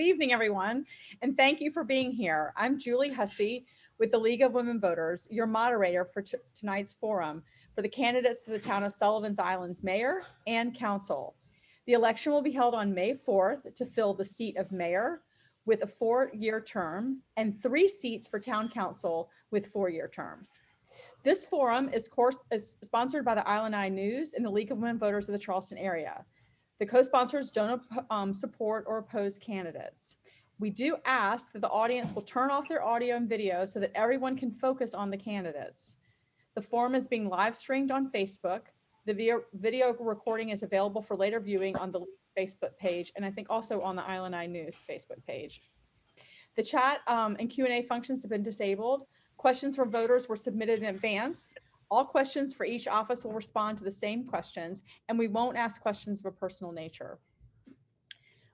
Good evening, everyone, and thank you for being here. I'm Julie Hussey with the League of Women Voters, your moderator for tonight's forum for the candidates for the town of Sullivan's Island's mayor and council. The election will be held on May 4th to fill the seat of mayor with a 4-year term and 3 seats for town council with 4-year terms. This forum is sponsored by the Island Eye News and the League of Women Voters of the Charleston area. The co-sponsors don't support or oppose candidates. We do ask that the audience will turn off their audio and video so that everyone can focus on the candidates. The forum is being live streamed on Facebook. The video recording is available for later viewing on the Facebook page, and I think also on the Island Eye News Facebook page. The chat and Q&A functions have been disabled. Questions from voters were submitted in advance. All questions for each office will respond to the same questions, and we won't ask questions of a personal nature.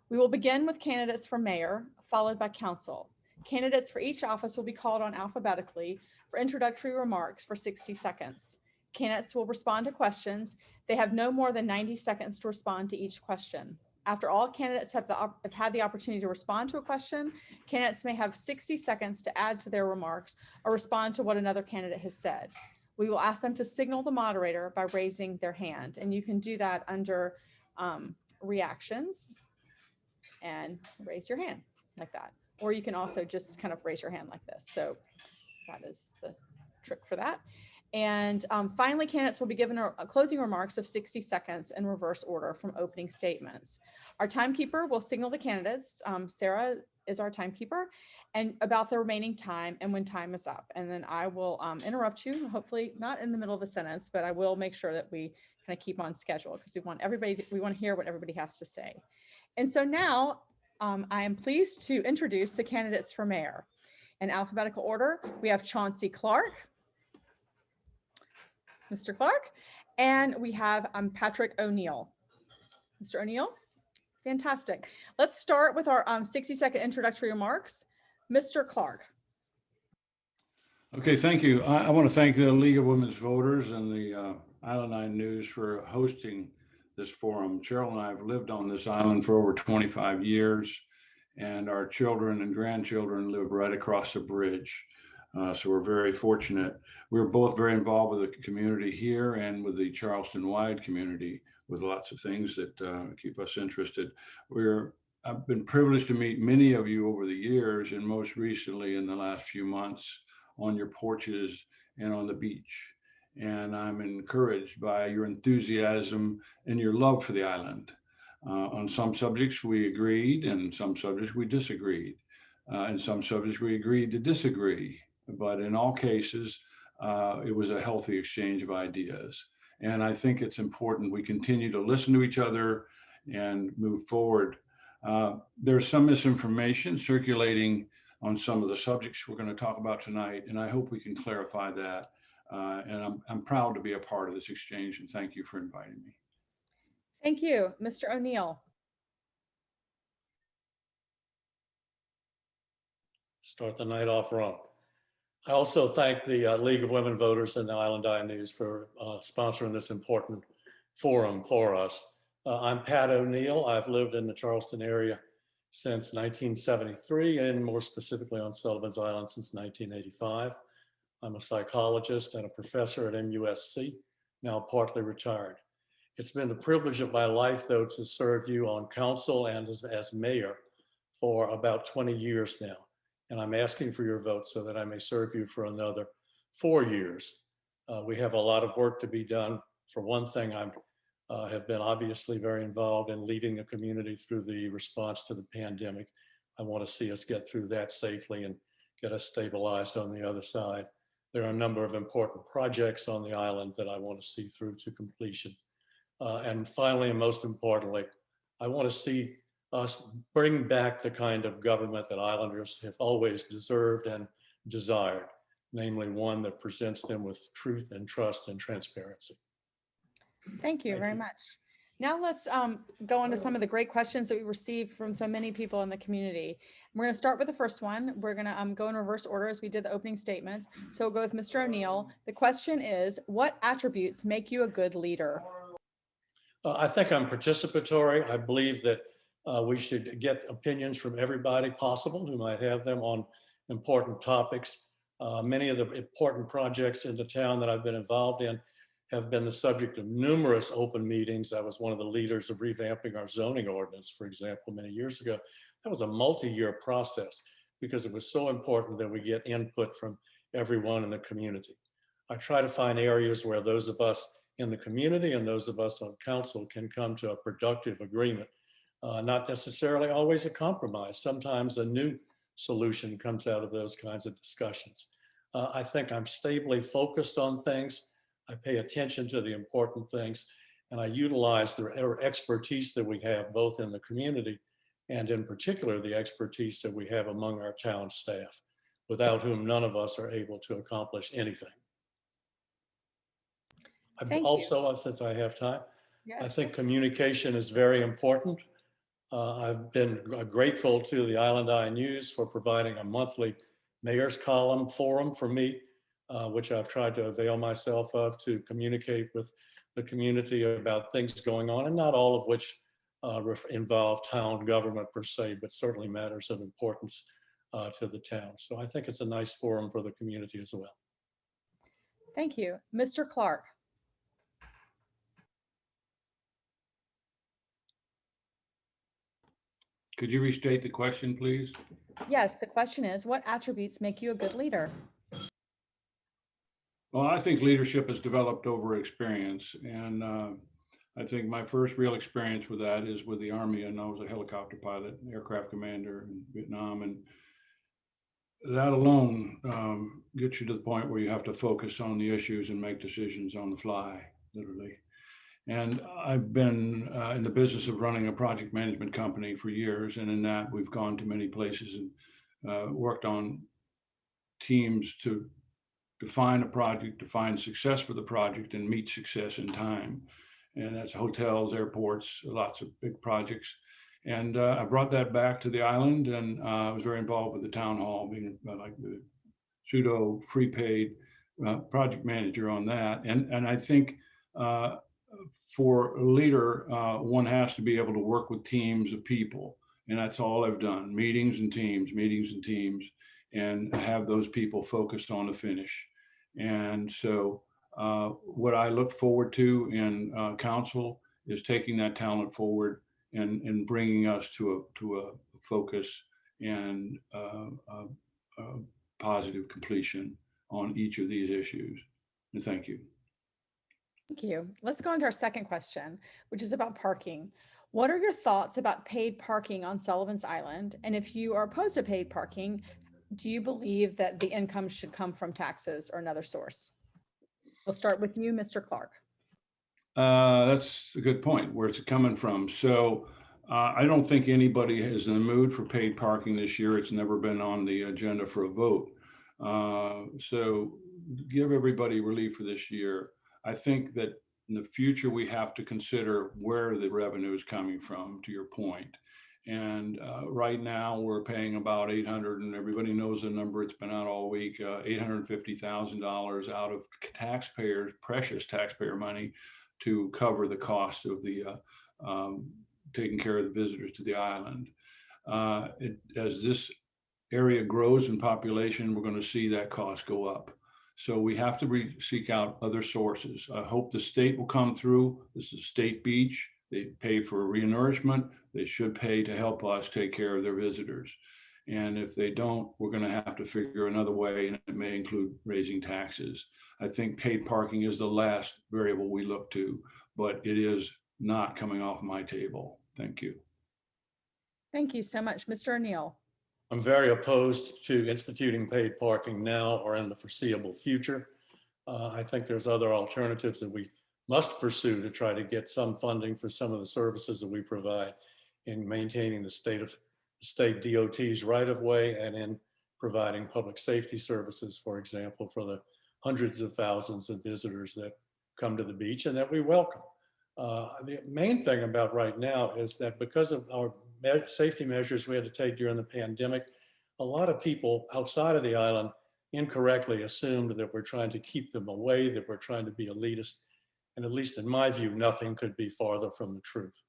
We will begin with candidates for mayor, followed by council. Candidates for each office will be called on alphabetically for introductory remarks for 60 seconds. Candidates will respond to questions. They have no more than 90 seconds to respond to each question. After all candidates have had the opportunity to respond to a question, candidates may have 60 seconds to add to their remarks or respond to what another candidate has said. We will ask them to signal the moderator by raising their hand, and you can do that under reactions and raise your hand like that. Or you can also just kind of raise your hand like this. So that is the trick for that. And finally, candidates will be given a closing remarks of 60 seconds in reverse order from opening statements. Our timekeeper will signal the candidates. Sarah is our timekeeper, and about the remaining time and when time is up. And then I will interrupt you, hopefully not in the middle of a sentence, but I will make sure that we kind of keep on schedule because we want to hear what everybody has to say. And so now I am pleased to introduce the candidates for mayor. In alphabetical order, we have Chauncey Clark, Mr. Clark, and we have Patrick O'Neill. Mr. O'Neill, fantastic. Let's start with our 60-second introductory remarks. Mr. Clark. Okay, thank you. I want to thank the League of Women's Voters and the Island Eye News for hosting this forum. Cheryl and I have lived on this island for over 25 years, and our children and grandchildren live right across the bridge. So we're very fortunate. We're both very involved with the community here and with the Charleston-wide community with lots of things that keep us interested. I've been privileged to meet many of you over the years, and most recently in the last few months on your porches and on the beach. And I'm encouraged by your enthusiasm and your love for the island. On some subjects we agreed, and some subjects we disagreed. In some subjects we agreed to disagree. But in all cases, it was a healthy exchange of ideas. And I think it's important we continue to listen to each other and move forward. There's some misinformation circulating on some of the subjects we're going to talk about tonight, and I hope we can clarify that. And I'm proud to be a part of this exchange, and thank you for inviting me. Thank you. Mr. O'Neill. Start the night off wrong. I also thank the League of Women Voters and the Island Eye News for sponsoring this important forum for us. I'm Pat O'Neill. I've lived in the Charleston area since 1973, and more specifically on Sullivan's Island since 1985. I'm a psychologist and a professor at MUSC, now partly retired. It's been the privilege of my life, though, to serve you on council and as mayor for about 20 years now. And I'm asking for your vote so that I may serve you for another 4 years. We have a lot of work to be done. For one thing, I have been obviously very involved in leading the community through the response to the pandemic. I want to see us get through that safely and get us stabilized on the other side. There are a number of important projects on the island that I want to see through to completion. And finally, and most importantly, I want to see us bring back the kind of government that islanders have always deserved and desired, namely one that presents them with truth and trust and transparency. Thank you very much. Now let's go on to some of the great questions that we received from so many people in the community. We're going to start with the first one. We're going to go in reverse order as we did the opening statements. So we'll go with Mr. O'Neill. The question is, what attributes make you a good leader? I think I'm participatory. I believe that We should get opinions from everybody possible who might have them on important topics. Many of the important projects in the town that I've been involved in have been the subject of numerous open meetings. I was one of the leaders of revamping our zoning ordinance, for example, many years ago. That was a multi-year process because it was so important that we get input from everyone in the community. I try to find areas where those of us in the community and those of us on council can come to a productive agreement. Not necessarily always a compromise. Sometimes a new solution comes out of those kinds of discussions. I think I'm stably focused on things. I pay attention to the important things, and I utilize the expertise that we have both in the community and in particular the expertise that we have among our town staff, without whom none of us are able to accomplish anything. Thank you. Also, since I have time, I Yes. think communication is very important. I've been grateful to the Island Eye News for providing a monthly mayor's column forum for me, which I've tried to avail myself of to communicate with the community about things going on, and not all of which involve town government per se, but certainly matters of importance to the town. So I think it's a nice forum for the community as well. Thank you. Mr. Clark. Could you restate the question, please? Yes, the question is, what attributes make you a good leader? Well, I think leadership is developed over experience. And I think my first real experience with that is with the Army. And I was a helicopter pilot, aircraft commander in Vietnam. And that alone gets you to the point where you have to focus on the issues and make decisions on the fly, literally. And I've been in the business of running a project management company for years. And in that, we've gone to many places and worked on teams to define a project, define success for the project, and meet success in time. And that's hotels, airports, lots of big projects. And I brought that back to the island, and I was very involved with the town hall, being like the pseudo free paid project manager on that. And I think for a leader, one has to be able to work with teams of people. And that's all I've done, meetings and teams, and have those people focused on the finish. And so what I look forward to in council is taking that talent forward and bringing us to a focus and a positive completion on each of these issues. And thank you. Thank you. Let's go on to our second question, which is about parking. What are your thoughts about paid parking on Sullivan's Island? And if you are opposed to paid parking, do you believe that the income should come from taxes or another source? We'll start with you, Mr. Clark. That's a good point. Where's it coming from? So I don't think anybody is in the mood for paid parking this year. It's never been on the agenda for a vote. So give everybody relief for this year. I think that in the future, we have to consider where the revenue is coming from, to your point. And right now we're paying about 800, and everybody knows the number, it's been out all week, $850,000 out of taxpayers, precious taxpayer money, to cover the cost of the taking care of the visitors to the island. As this area grows in population, we're going to see that cost go up. So we have to seek out other sources. I hope the state will come through. This is a state beach. They pay for renourishment. They should pay to help us take care of their visitors. And if they don't, we're going to have to figure another way, and it may include raising taxes. I think paid parking is the last variable we look to, but it is not coming off my table. Thank you. Thank you so much, Mr. O'Neill. I'm very opposed to instituting paid parking now or in the foreseeable future. I think there's other alternatives that we must pursue to try to get some funding for some of the services that we provide in maintaining the state DOT's right of way and in providing public safety services, for example, for the hundreds of thousands of visitors that come to the beach and that we welcome. The main thing about right now is that because of our safety measures we had to take during the pandemic, a lot of people outside of the island incorrectly assumed that we're trying to keep them away, that we're trying to be elitist. And at least in my view, nothing could be farther from the truth.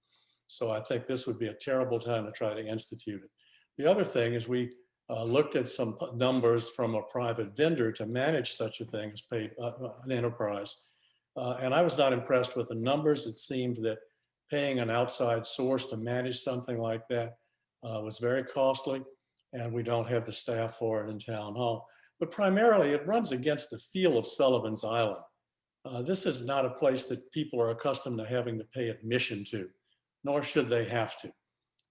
So I think this would be a terrible time to try to institute it. The other thing is we looked at some numbers from a private vendor to manage such a thing as paid an enterprise. And I was not impressed with the numbers. It seemed that paying an outside source to manage something like that was very costly, and we don't have the staff for it in town hall. But primarily it runs against the feel of Sullivan's Island. This is not a place that people are accustomed to having to pay admission to, nor should they have to.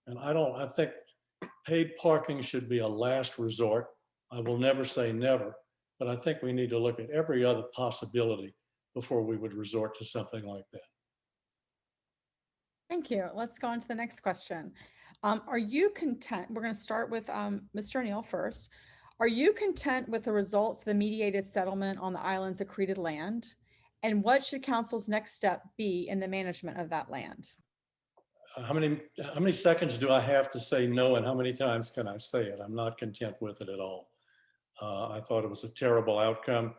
And I think paid parking should be a last resort. I will never say never, but I think we need to look at every other possibility before we would resort to something like that. Thank you. Let's go on to the next question. Are you content? We're going to start with Mr. O'Neill first. Are you content with the results of the mediated settlement on the island's accreted land? And what should council's next step be in the management of that land? How many seconds do I have to say no, and how many times can I say it? I'm not content with it at all. I thought it was a terrible outcome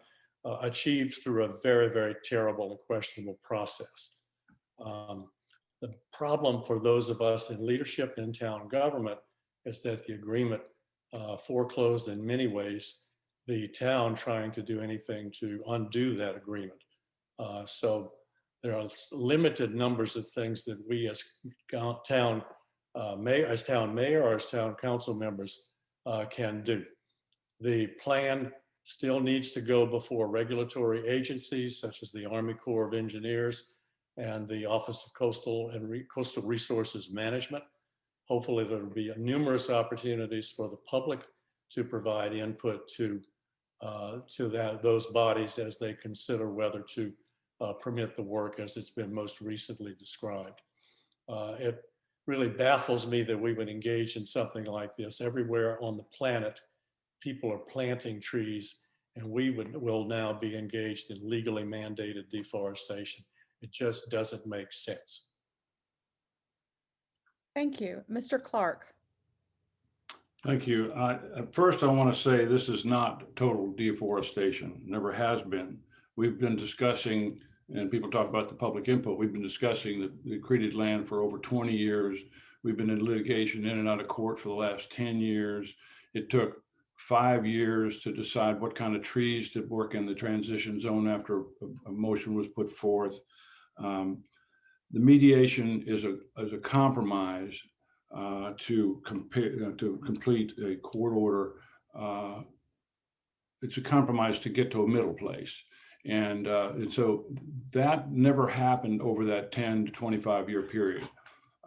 achieved through a very, very terrible and questionable process. The problem for those of us in leadership in town government is that the agreement foreclosed in many ways the town trying to do anything to undo that agreement. So there are limited numbers of things that we as town mayor or as town council members can do. The plan still needs to go before regulatory agencies such as the Army Corps of Engineers and the Office of Coastal Resources Management. Hopefully there will be numerous opportunities for the public to provide input to those bodies as they consider whether to permit the work as it's been most recently described. It really baffles me that we would engage in something like this. Everywhere on the planet, people are planting trees, and we will now be engaged in legally mandated deforestation. It just doesn't make sense. Thank you. Mr. Clark. Thank you. First, I want to say this is not total deforestation, never has been. We've been discussing, and people talk about the public input, we've been discussing the accreted land for over 20 years. We've been in litigation in and out of court for the last 10 years. It took 5 years to decide what kind of trees to work in the transition zone after a motion was put forth. The mediation is a compromise to complete a court order. It's a compromise to get to a middle place. And so that never happened over that 10 to 25 year period.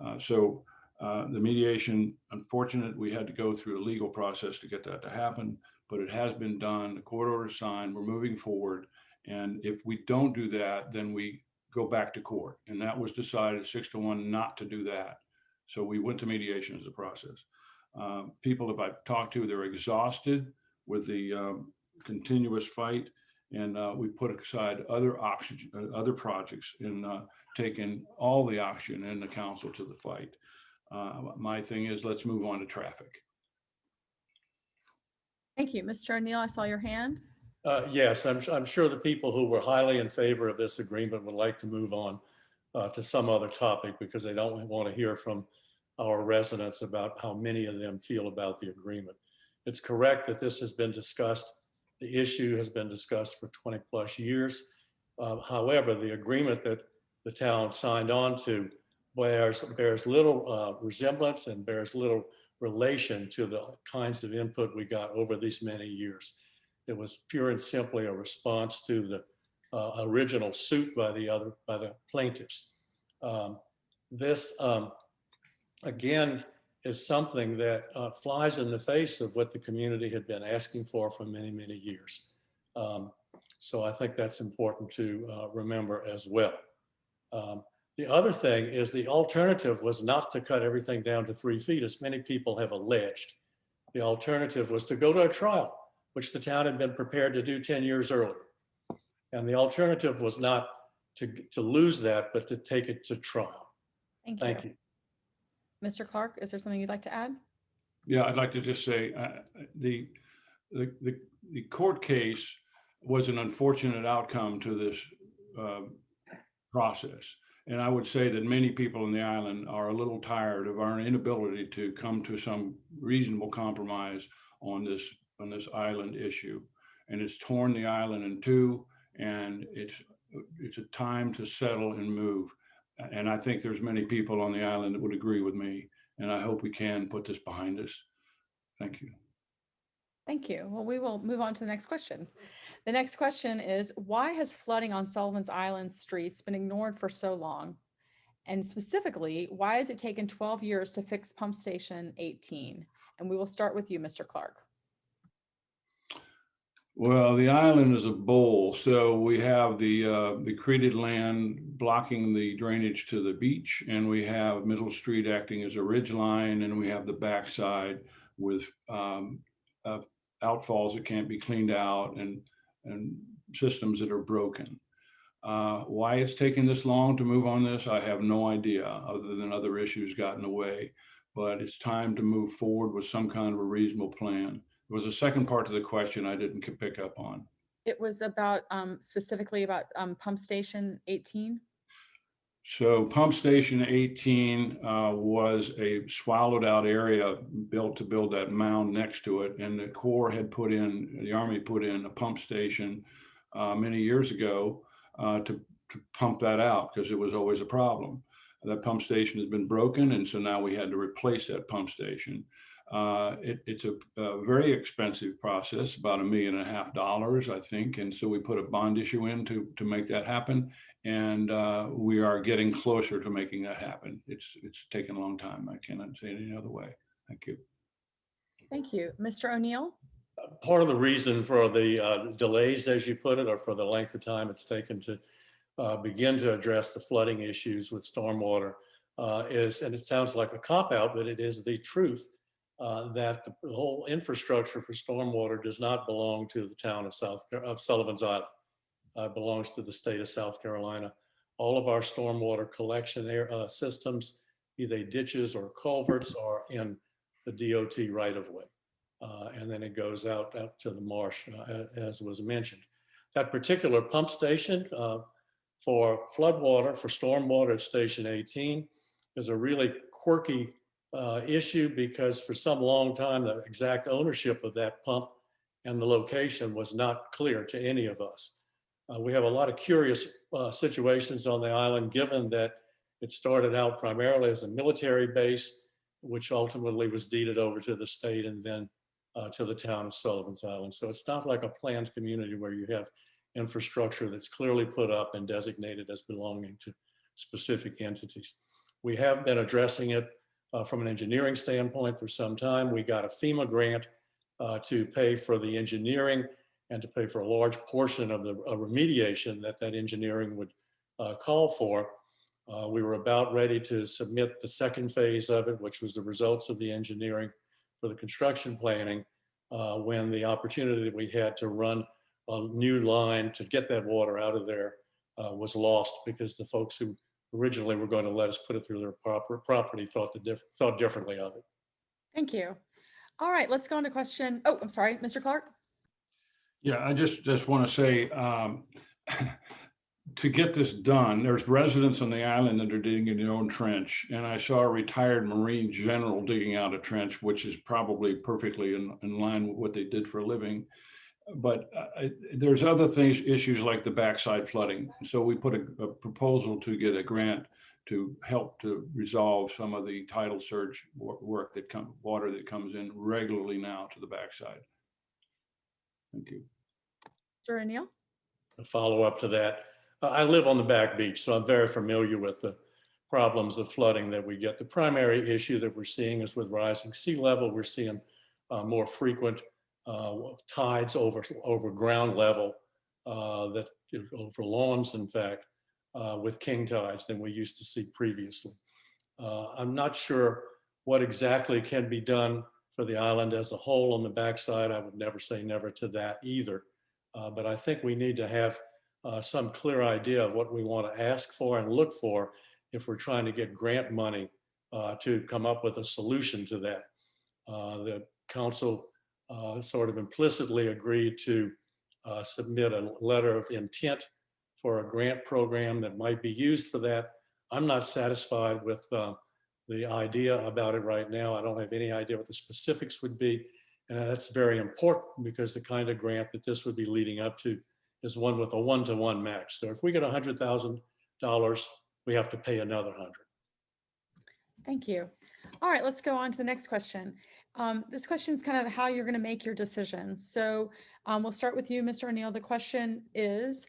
The mediation, unfortunate, we had to go through a legal process to get that to happen, but it has been done. The court order is signed, we're moving forward. And if we don't do that, then we go back to court. And that was decided 6-1 not to do that. So we went to mediation as a process. People that I've talked to, they're exhausted with the continuous fight. And we put aside other projects and taken all the oxygen in the council to the fight. My thing is, let's move on to traffic. Thank you. Mr. O'Neill, I saw your hand. Yes, I'm sure the people who were highly in favor of this agreement would like to move on to some other topic because they don't want to hear from our residents about how many of them feel about the agreement. It's correct that this has been discussed. The issue has been discussed for 20+ years. However, the agreement that the town signed on to bears little resemblance and bears little relation to the kinds of input we got over these many years. It was pure and simply a response to the original suit by the plaintiffs. This again is something that flies in the face of what the community had been asking for many, many years. So I think that's important to remember as well. The other thing is the alternative was not to cut everything down to 3 feet, as many people have alleged. The alternative was to go to a trial, which the town had been prepared to do 10 years earlier. And the alternative was not to lose that, but to take it to trial. Thank you. Mr. Clark, is there something you'd like to add? Yeah, I'd like to just say the court case was an unfortunate outcome to this process. And I would say that many people in the island are a little tired of our inability to come to some reasonable compromise on this island issue. And it's torn the island in two, and it's a time to settle and move. And I think there's many people on the island that would agree with me. And I hope we can put this behind us. Thank you. Thank you. Well, we will move on to the next question. The next question is, why has flooding on Sullivan's Island streets been ignored for so long? And specifically, why has it taken 12 years to fix pump station 18? And we will start with you, Mr. Clark. Well, the island is a bowl, so we have the created land blocking the drainage to the beach, and we have Middle Street acting as a ridge line, and we have the backside with outfalls that can't be cleaned out and systems that are broken. Why it's taken this long to move on this, I have no idea, other than other issues got in the way. But it's time to move forward with some kind of a reasonable plan. There was a second part to the question I didn't pick up on. It was about specifically about pump station 18. So pump station 18 was a swallowed out area built to build that mound next to it. And the Corps had the Army put in a pump station many years ago to pump that out because it was always a problem. That pump station has been broken, and so now we had to replace that pump station. It's a very expensive process, about $1.5 million, I think. And so we put a bond issue in to make that happen. And we are getting closer to making that happen. It's taken a long time. I cannot say it any other way. Thank you. Thank you. Mr. O'Neill? Part of the reason for the delays, as you put it, or for the length of time it's taken to begin to address the flooding issues with stormwater is, and it sounds like a cop-out, but it is the truth, that the whole infrastructure for stormwater does not belong to the town of Sullivan's Island. It belongs to the state of South Carolina. All of our stormwater collection systems, be they ditches or culverts, are in the DOT right-of-way. And then it goes out to the marsh, as was mentioned. That particular pump station for floodwater, for stormwater at Station 18 is a really quirky issue, because for some long time, the exact ownership of that pump and the location was not clear to any of us. We have a lot of curious situations on the island, given that it started out primarily as a military base, which ultimately was deeded over to the state and then to the town of Sullivan's Island. So it's not like a planned community where you have infrastructure that's clearly put up and designated as belonging to specific entities. We have been addressing it from an engineering standpoint for some time. We got a FEMA grant to pay for the engineering and to pay for a large portion of the remediation that engineering would call for. We were about ready to submit the second phase of it, which was the results of the engineering for the construction planning, when the opportunity that we had to run a new line to get that water out of there was lost, because the folks who originally were going to let us put it through their property thought differently of it. Thank you. All right, let's go on to question. Oh, I'm sorry, Mr. Clark. Yeah, I just want to say, to get this done, there's residents on the island that are digging their own trench. And I saw a retired Marine general digging out a trench, which is probably perfectly in line with what they did for a living. But there's other things, issues like the backside flooding. So we put a proposal to get a grant to help to resolve some of the tidal surge work water that comes in regularly now to the backside. Thank you. Mr. O'Neill? A follow up to that. I live on the back beach, so I'm very familiar with the problems of flooding that we get. The primary issue that we're seeing is with rising sea level. We're seeing more frequent tides over ground level, that over lawns, in fact, with king tides than we used to see previously. I'm not sure what exactly can be done for the island as a whole on the backside. I would never say never to that either. But I think we need to have some clear idea of what we want to ask for and look for if we're trying to get grant money to come up with a solution to that. The council sort of implicitly agreed to submit a letter of intent for a grant program that might be used for that. I'm not satisfied with the idea about it right now. I don't have any idea what the specifics would be. And that's very important because the kind of grant that this would be leading up to is one with a one-to-one match. So if we get $100,000, we have to pay another 100. Thank you. All right, let's go on to the next question. This question is kind of how you're going to make your decisions. So we'll start with you, Mr. O'Neill. The question is,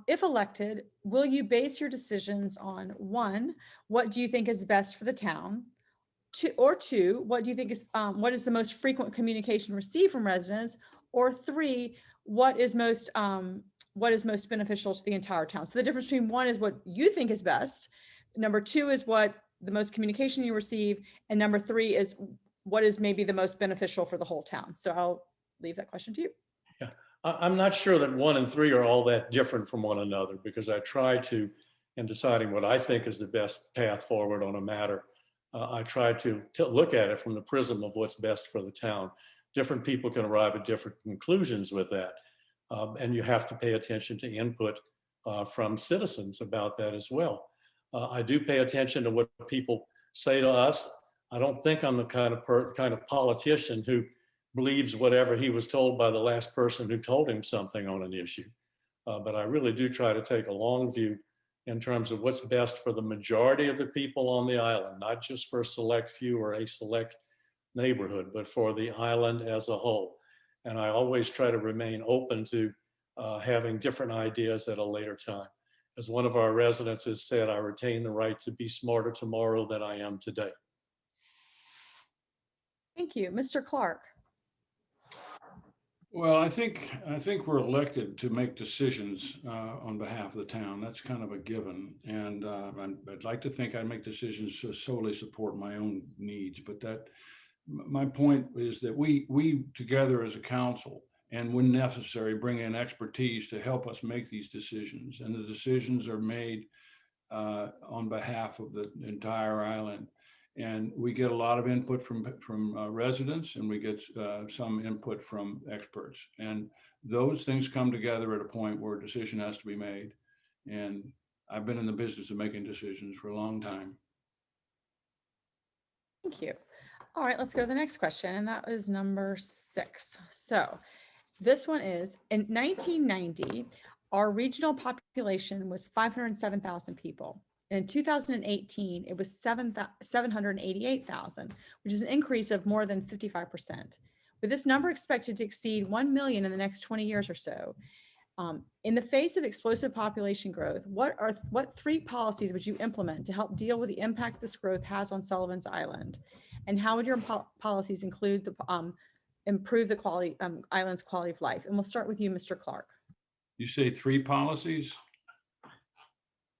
if elected, will you base your decisions on one, what do you think is best for the town? Two, what do you think is what is the most frequent communication received from residents? Or three, what is most beneficial to the entire town? So the difference between one is what you think is best. Number two is what the most communication you receive. And number three is what is maybe the most beneficial for the whole town. So I'll leave that question to you. Yeah, I'm not sure that 1 and 3 are all that different from one another because I try to, in deciding what I think is the best path forward on a matter, I try to look at it from the prism of what's best for the town. Different people can arrive at different conclusions with that. And you have to pay attention to input from citizens about that as well. I do pay attention to what people say to us. I don't think I'm the kind of politician who believes whatever he was told by the last person who told him something on an issue. But I really do try to take a long view in terms of what's best for the majority of the people on the island, not just for a select few or a select neighborhood, but for the island as a whole. And I always try to remain open to having different ideas at a later time. As one of our residents has said, I retain the right to be smarter tomorrow than I am today. Thank you. Mr. Clark. Well, I think we're elected to make decisions on behalf of the town. That's kind of a given. And I'd like to think I make decisions to solely support my own needs. But my point is that we together as a council and when necessary, bring in expertise to help us make these decisions. And the decisions are made on behalf of the entire island. And we get a lot of input from residents, and we get some input from experts. And those things come together at a point where a decision has to be made. And I've been in the business of making decisions for a long time. Thank you. All right, let's go to the next question. And that is number 6. So this one is, in 1990, our regional population was 507,000 people. And in 2018, it was 788,000, which is an increase of more than 55%. With this number expected to exceed 1 million in the next 20 years or so, in the face of explosive population growth, what 3 policies would you implement to help deal with the impact this growth has on Sullivan's Island? And how would your policies include improve the quality island's quality of life? And we'll start with you, Mr. Clark. You say 3 policies?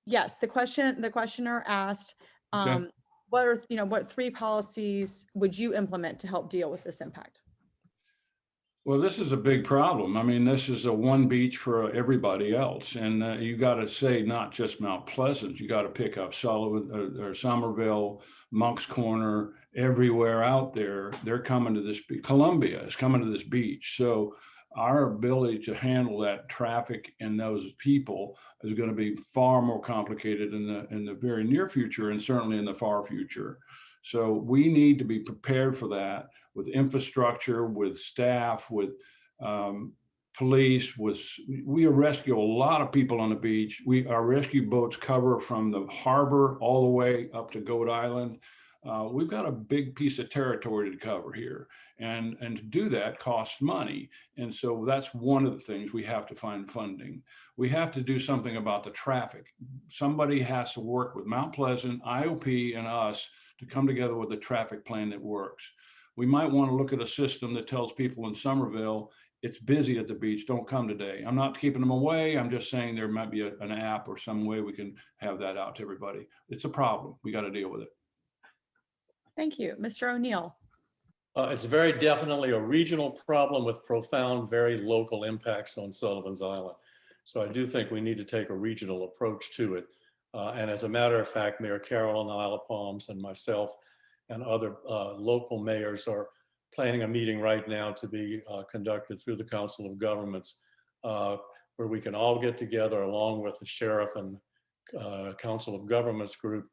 Yes, the questioner asked, Okay. what 3 policies would you implement to help deal with this impact? Well, this is a big problem. I mean, this is a one beach for everybody else. And you got to say, not just Mount Pleasant, you got to pick up Sullivan or Somerville, Monk's Corner, everywhere out there. They're coming to this, Columbia is coming to this beach. So our ability to handle that traffic and those people is going to be far more complicated in the very near future and certainly in the far future. So we need to be prepared for that with infrastructure, with staff, with police. We rescue a lot of people on the beach. Our rescue boats cover from the harbor all the way up to Goat Island. We've got a big piece of territory to cover here. And to do that costs money. And so that's one of the things we have to find funding. We have to do something about the traffic. Somebody has to work with Mount Pleasant, IOP, and us to come together with a traffic plan that works. We might want to look at a system that tells people in Somerville, it's busy at the beach, don't come today. I'm not keeping them away. I'm just saying there might be an app or some way we can have that out to everybody. It's a problem. We got to deal with it. Thank you. Mr. O'Neill. It's very definitely a regional problem with profound, very local impacts on Sullivan's Island. So I do think we need to take a regional approach to it. And as a matter of fact, Mayor Carroll and Isle of Palms and myself and other local mayors are planning a meeting right now to be conducted through the Council of Governments, where we can all get together along with the sheriff and Council of Governments group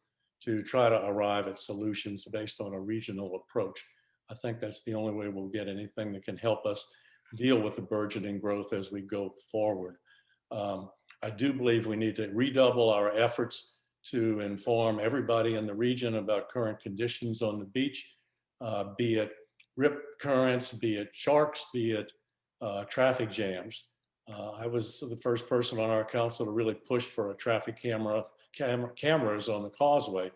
to try to arrive at solutions based on a regional approach. I think that's the only way we'll get anything that can help us deal with the burgeoning growth as we go forward. I do believe we need to redouble our efforts to inform everybody in the region about current conditions on the beach, be it rip currents, be it sharks, be it traffic jams. I was the first person on our council to really push for a traffic cameras on the causeway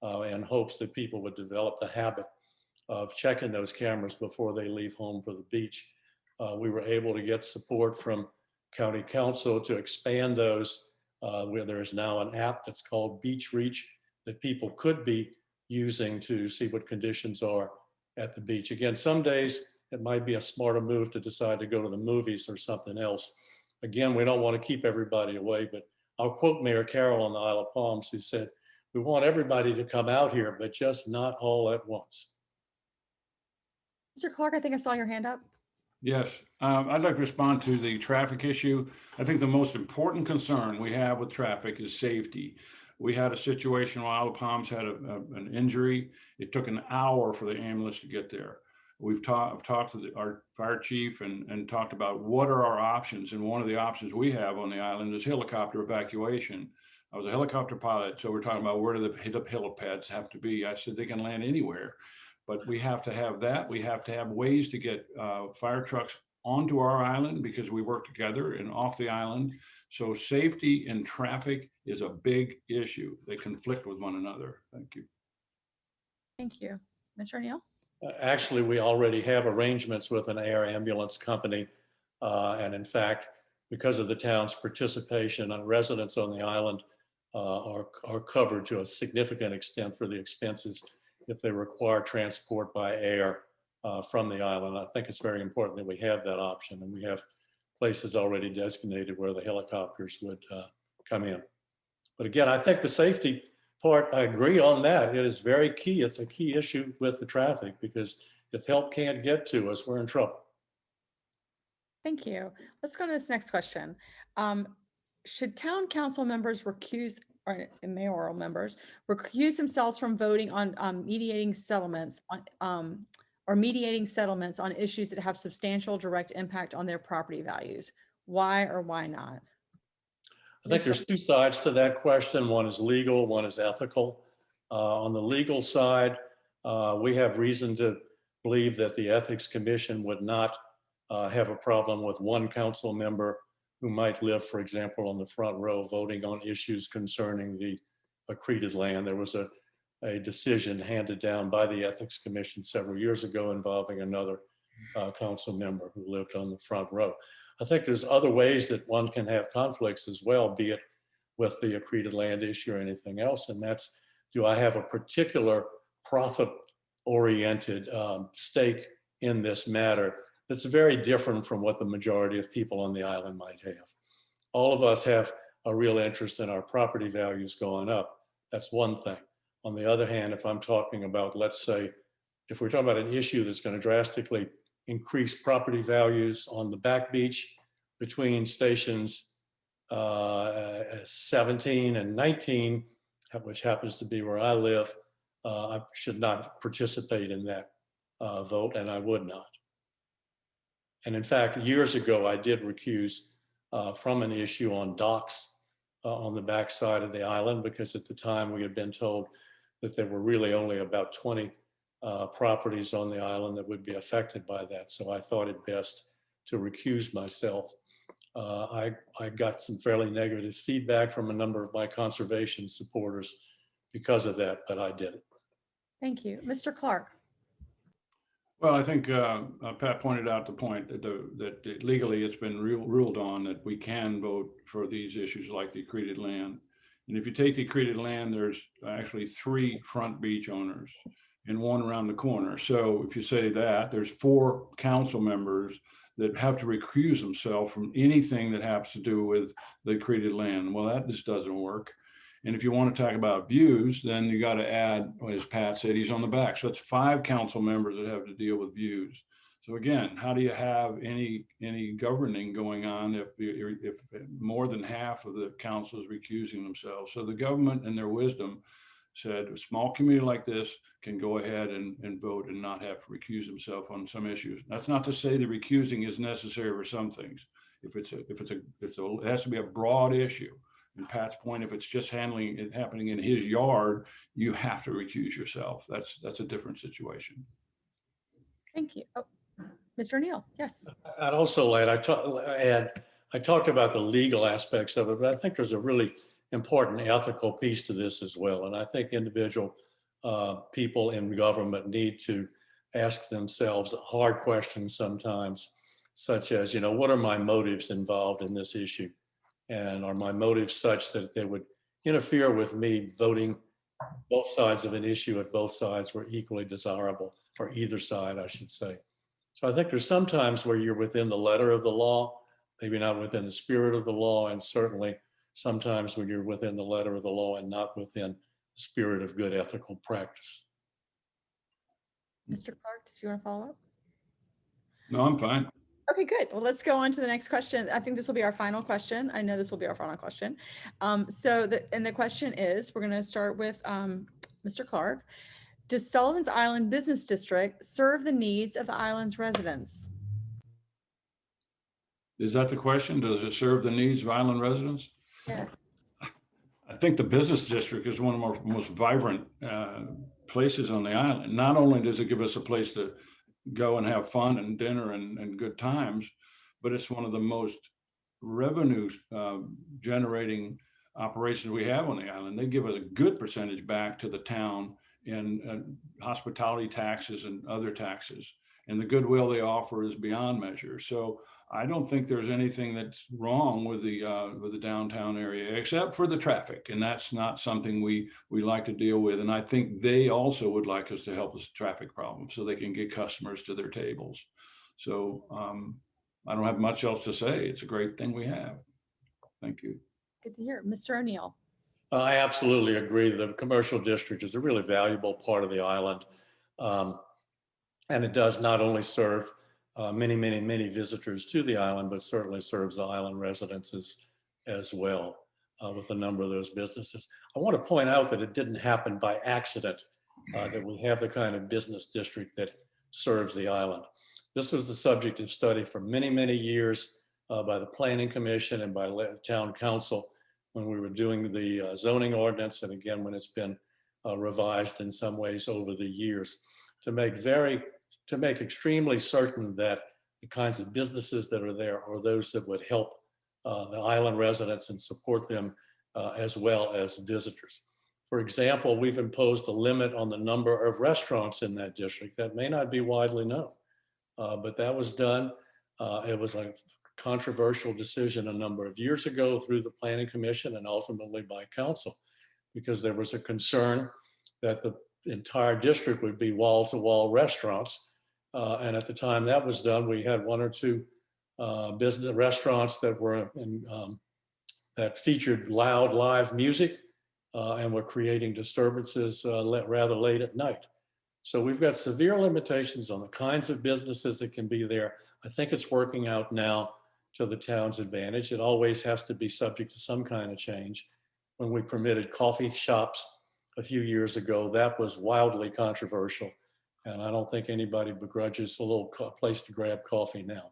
in hopes that people would develop the habit of checking those cameras before they leave home for the beach. We were able to get support from County Council to expand those, where there is now an app that's called Beach Reach that people could be using to see what conditions are at the beach. Again, some days it might be a smarter move to decide to go to the movies or something else. Again, we don't want to keep everybody away, but I'll quote Mayor Carroll on the Isle of Palms, who said, "We want everybody to come out here, but just not all at once." Mr. Clark, I think I saw your hand up. Yes, I'd like to respond to the traffic issue. I think the most important concern we have with traffic is safety. We had a situation where Isle of Palms had an injury. It took an hour for the ambulance to get there. I've talked to our fire chief and talked about what are our options. And one of the options we have on the island is helicopter evacuation. I was a helicopter pilot, so we're talking about where do the helipads have to be. I said they can land anywhere, but we have to have that. We have to have ways to get fire trucks onto our island because we work together and off the island. So safety and traffic is a big issue. They conflict with one another. Thank you. Thank you. Mr. O'Neill? Actually, we already have arrangements with an air ambulance company. And in fact, because of the town's participation, residents on the island are covered to a significant extent for the expenses if they require transport by air from the island. I think it's very important that we have that option, and we have places already designated where the helicopters would come in. But again, I think the safety part, I agree on that. It is very key. It's a key issue with the traffic because if help can't get to us, we're in trouble. Thank you. Let's go to this next question. Should town council members recuse, or mayoral members, recuse themselves from voting on mediating settlements on issues that have substantial direct impact on their property values? Why or why not? I think there's two sides to that question. One is legal, one is ethical. On the legal side, we have reason to believe that the Ethics Commission would not have a problem with one council member who might live, for example, on the front row voting on issues concerning the accreted land. There was a decision handed down by the Ethics Commission several years ago involving another council member who lived on the front row. I think there's other ways that one can have conflicts as well, be it with the accreted land issue or anything else. And that's, do I have a particular profit-oriented stake in this matter that's very different from what the majority of people on the island might have? All of us have a real interest in our property values going up. That's one thing. On the other hand, if I'm talking about, let's say, if we're talking about an issue that's going to drastically increase property values on the back beach between stations 17 and 19, which happens to be where I live, I should not participate in that vote, and I would not. And in fact, years ago, I did recuse from an issue on docks on the backside of the island, because at the time we had been told that there were really only about 20 properties on the island that would be affected by that. So I thought it best to recuse myself. I got some fairly negative feedback from a number of my conservation supporters because of that, but I did it. Thank you. Mr. Clark? Well, I think Pat pointed out the point that legally it's been ruled on that we can vote for these issues like the accreted land. And if you take the accreted land, there's actually 3 front beach owners and 1 around the corner. So if you say that, there's 4 council members that have to recuse themselves from anything that has to do with the accreted land. Well, that just doesn't work. And if you want to talk about views, then you got to add, as Pat said, he's on the back. So it's 5 council members that have to deal with views. So again, how do you have any governing going on if more than half of the council is recusing themselves? So the government, in their wisdom, said a small community like this can go ahead and vote and not have to recuse themselves on some issues. That's not to say the recusing is necessary for some things. It has to be a broad issue. And Pat's point, if it's just happening in his yard, you have to recuse yourself. That's a different situation. Thank you. Oh, Mr. O'Neill, yes. I'd also add, I talked about the legal aspects of it, but I think there's a really important ethical piece to this as well. And I think individual people in government need to ask themselves hard questions sometimes, such as, what are my motives involved in this issue? And are my motives such that they would interfere with me voting both sides of an issue if both sides were equally desirable, or either side, I should say. So I think there's sometimes where you're within the letter of the law, maybe not within the spirit of the law, and certainly sometimes when you're within the letter of the law and not within the spirit of good ethical practice. Mr. Clark, did you want to follow up? No, I'm fine. Okay, good. Well, let's go on to the next question. I think this will be our final question. I know this will be our final question. The question is, we're going to start with Mr. Clark. Does Sullivan's Island Business District serve the needs of the island's residents? Is that the question? Does it serve the needs of island residents? Yes. I think the business district is one of the most vibrant places on the island. Not only does it give us a place to go and have fun and dinner and good times, but it's one of the most revenue generating operations we have on the island. They give us a good percentage back to the town in hospitality taxes and other taxes. And the goodwill they offer is beyond measure. So I don't think there's anything that's wrong with the downtown area, except for the traffic. And that's not something we like to deal with. And I think they also would like us to help with traffic problems so they can get customers to their tables. So I don't have much else to say. It's a great thing we have. Thank you. Good to hear. Mr. O'Neill. I absolutely agree. The commercial district is a really valuable part of the island. And it does not only serve many visitors to the island, but certainly serves the island residents as well with a number of those businesses. I want to point out that it didn't happen by accident that we have the kind of business district that serves the island. This was the subject of study for many years by the Planning Commission and by Town Council when we were doing the zoning ordinance, and again when it's been revised in some ways over the years to make extremely certain that the kinds of businesses that are there are those that would help the island residents and support them as well as visitors. For example, we've imposed a limit on the number of restaurants in that district that may not be widely known, but that was done. It was a controversial decision a number of years ago through the Planning Commission and ultimately by Council, because there was a concern that the entire district would be wall-to-wall restaurants. And at the time that was done, we had one or two business restaurants that were that featured loud live music and were creating disturbances rather late at night. So we've got severe limitations on the kinds of businesses that can be there. I think it's working out now to the town's advantage. It always has to be subject to some kind of change. When we permitted coffee shops a few years ago, that was wildly controversial. And I don't think anybody begrudges a little place to grab coffee now.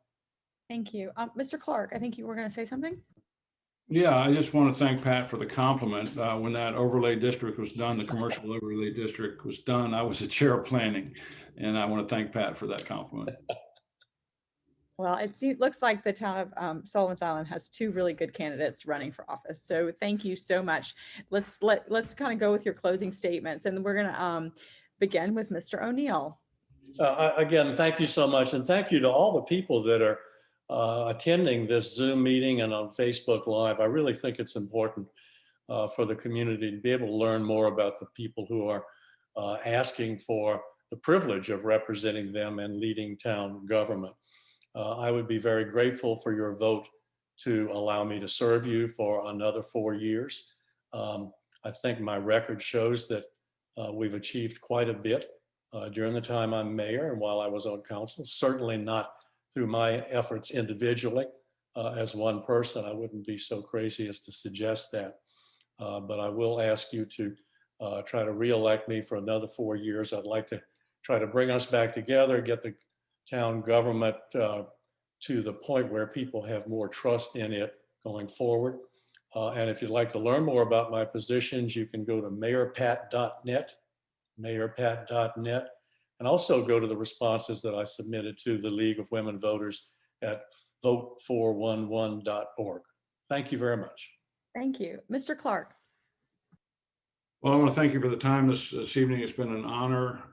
Thank you. Mr. Clark, I think you were going to say something. Yeah, I just want to thank Pat for the compliment. When that overlay district was done, the commercial overlay district was done, I was the chair of planning. And I want to thank Pat for that compliment. Well, it looks like the town of Sullivan's Island has two really good candidates running for office. So thank you so much. Let's kind of go with your closing statements, and we're going to begin with Mr. O'Neill. Again, thank you so much. And thank you to all the people that are attending this Zoom meeting and on Facebook Live. I really think it's important for the community to be able to learn more about the people who are asking for the privilege of representing them and leading town government. I would be very grateful for your vote to allow me to serve you for another 4 years. I think my record shows that we've achieved quite a bit during the time I'm mayor and while I was on council, certainly not through my efforts individually as one person. I wouldn't be so crazy as to suggest that. But I will ask you to try to re-elect me for another 4 years. I'd like to try to bring us back together, get the town government to the point where people have more trust in it going forward. And if you'd like to learn more about my positions, you can go to mayorpat.net, mayorpat.net, and also go to the responses that I submitted to the League of Women Voters at vote411.org. Thank you very much. Thank you. Mr. Clark. Well, I want to thank you for the time this evening. It's been an honor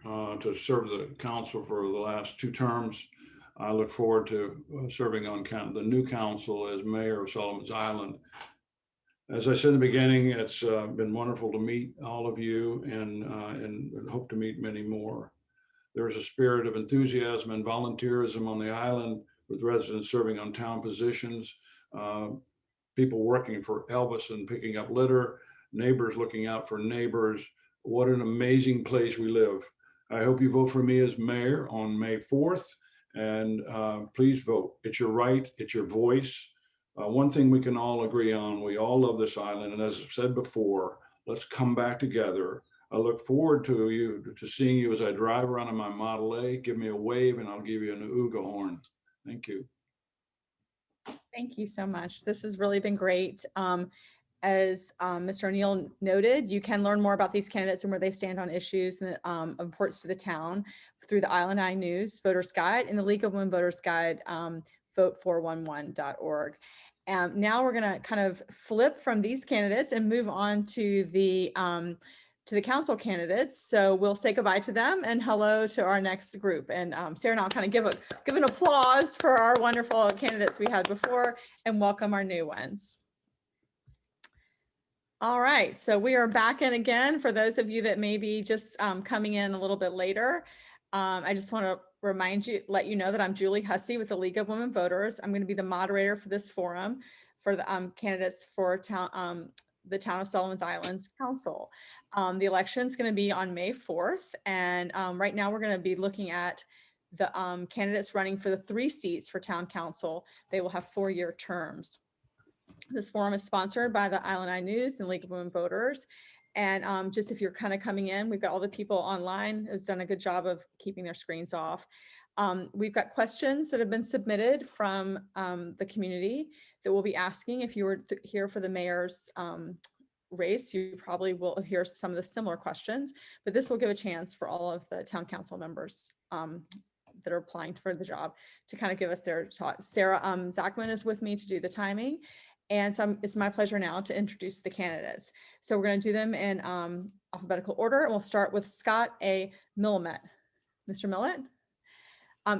to serve the council for the last 2 terms. I look forward to serving on the new council as mayor of Sullivan's Island. As I said in the beginning, it's been wonderful to meet all of you and hope to meet many more. There is a spirit of enthusiasm and volunteerism on the island with residents serving on town positions, people working for Elvis and picking up litter, neighbors looking out for neighbors. What an amazing place we live. I hope you vote for me as mayor on May 4th, and please vote. It's your right, it's your voice. One thing we can all agree on, we all love this island, and as I've said before, let's come back together. I look forward to seeing you as I drive around in my Model A. Give me a wave and I'll give you an Ooga horn. Thank you. Thank you so much. This has really been great. As Mr. O'Neill noted, you can learn more about these candidates and where they stand on issues and of importance to the town through the Island Eye News Voters Guide and the League of Women Voters Guide, vote411.org. Now we're going to kind of flip from these candidates and move on to the council candidates. So we'll say goodbye to them and hello to our next group. And Sarah and I'll kind of give an applause for our wonderful candidates we had before and welcome our new ones. All right, so we are back in again. For those of you that may be just coming in a little bit later, I just want to let you know that I'm Julie Hussey with the League of Women Voters. I'm going to be the moderator for this forum for the candidates for the Town of Sullivan's Islands Council. The election is going to be on May 4th, and right now we're going to be looking at the candidates running for the 3 seats for Town Council. They will have 4-year terms. This forum is sponsored by the Island Eye News and League of Women Voters. And just if you're kind of coming in, we've got all the people online who's done a good job of keeping their screens off. We've got questions that have been submitted from the community that we'll be asking. If you were here for the mayor's race, you probably will hear some of the similar questions, but this will give a chance for all of the town council members that are applying for the job to kind of give us their thoughts. Sarah Zachman is with me to do the timing. And so it's my pleasure now to introduce the candidates. So we're going to do them in alphabetical order, and we'll start with Scott A. Millet. Mr. Millet?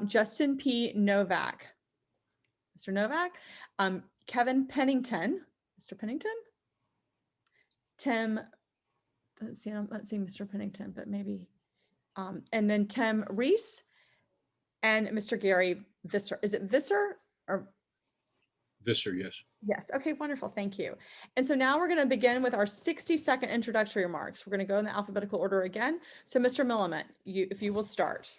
Justin P. Novak. Mr. Novak? Kevin Pennington. Mr. Pennington? Tim, let's see, I'm not seeing Mr. Pennington, but maybe. And then Tim Reese and Mr. Gary Visser. Is it Visser or? Visser, yes. Yes. Okay, wonderful. Thank you. And so now we're going to begin with our 60-second introductory remarks. We're going to go in the alphabetical order again. So Mr. Millet, if you will start.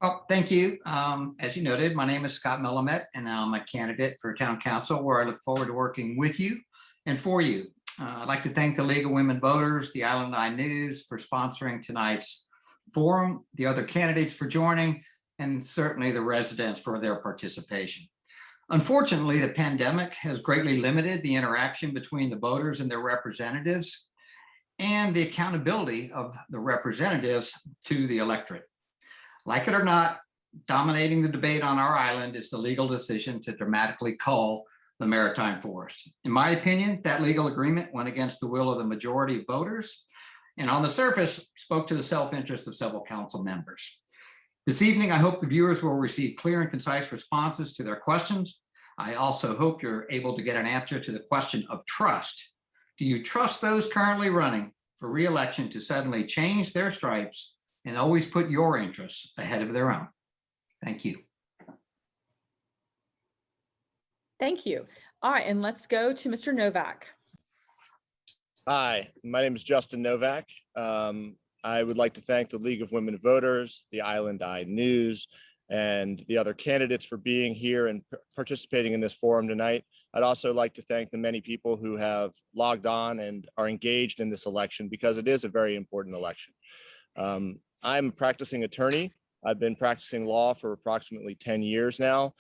Well, thank you. As you noted, my name is Scott Millet, and I'm a candidate for town council, where I look forward to working with you and for you. I'd like to thank the League of Women Voters, the Island Eye News for sponsoring tonight's forum, the other candidates for joining, and certainly the residents for their participation. Unfortunately, the pandemic has greatly limited the interaction between the voters and their representatives and the accountability of the representatives to the electorate. Like it or not, dominating the debate on our island is the legal decision to dramatically cull the maritime forest. In my opinion, that legal agreement went against the will of the majority of voters, and on the surface spoke to the self-interest of several council members. This evening, I hope the viewers will receive clear and concise responses to their questions. I also hope you're able to get an answer to the question of trust. Do you trust those currently running for re-election to suddenly change their stripes and always put your interests ahead of their own? Thank you. Thank you. All right, and let's go to Mr. Novak. Hi, my name is Justin Novak. I would like to thank the League of Women Voters, the Island Eye News, and the other candidates for being here and participating in this forum tonight. I'd also like to thank the many people who have logged on and are engaged in this election, because it is a very important election. I'm a practicing attorney. I've been practicing law for approximately 10 years now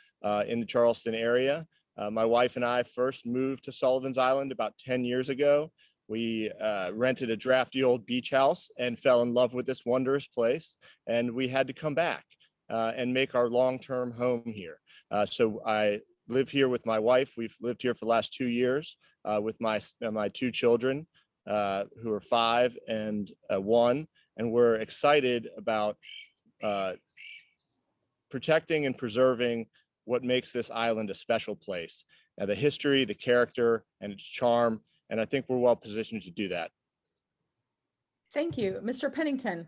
in the Charleston area. My wife and I first moved to Sullivan's Island about 10 years ago. We rented a drafty old beach house and fell in love with this wondrous place. And we had to come back and make our long-term home here. So I live here with my wife. We've lived here for the last 2 years with my 2 children who are 5 and 1. And we're excited about protecting and preserving what makes this island a special place. The history, the character, and its charm. And I think we're well positioned to do that. Thank you. Mr. Pennington.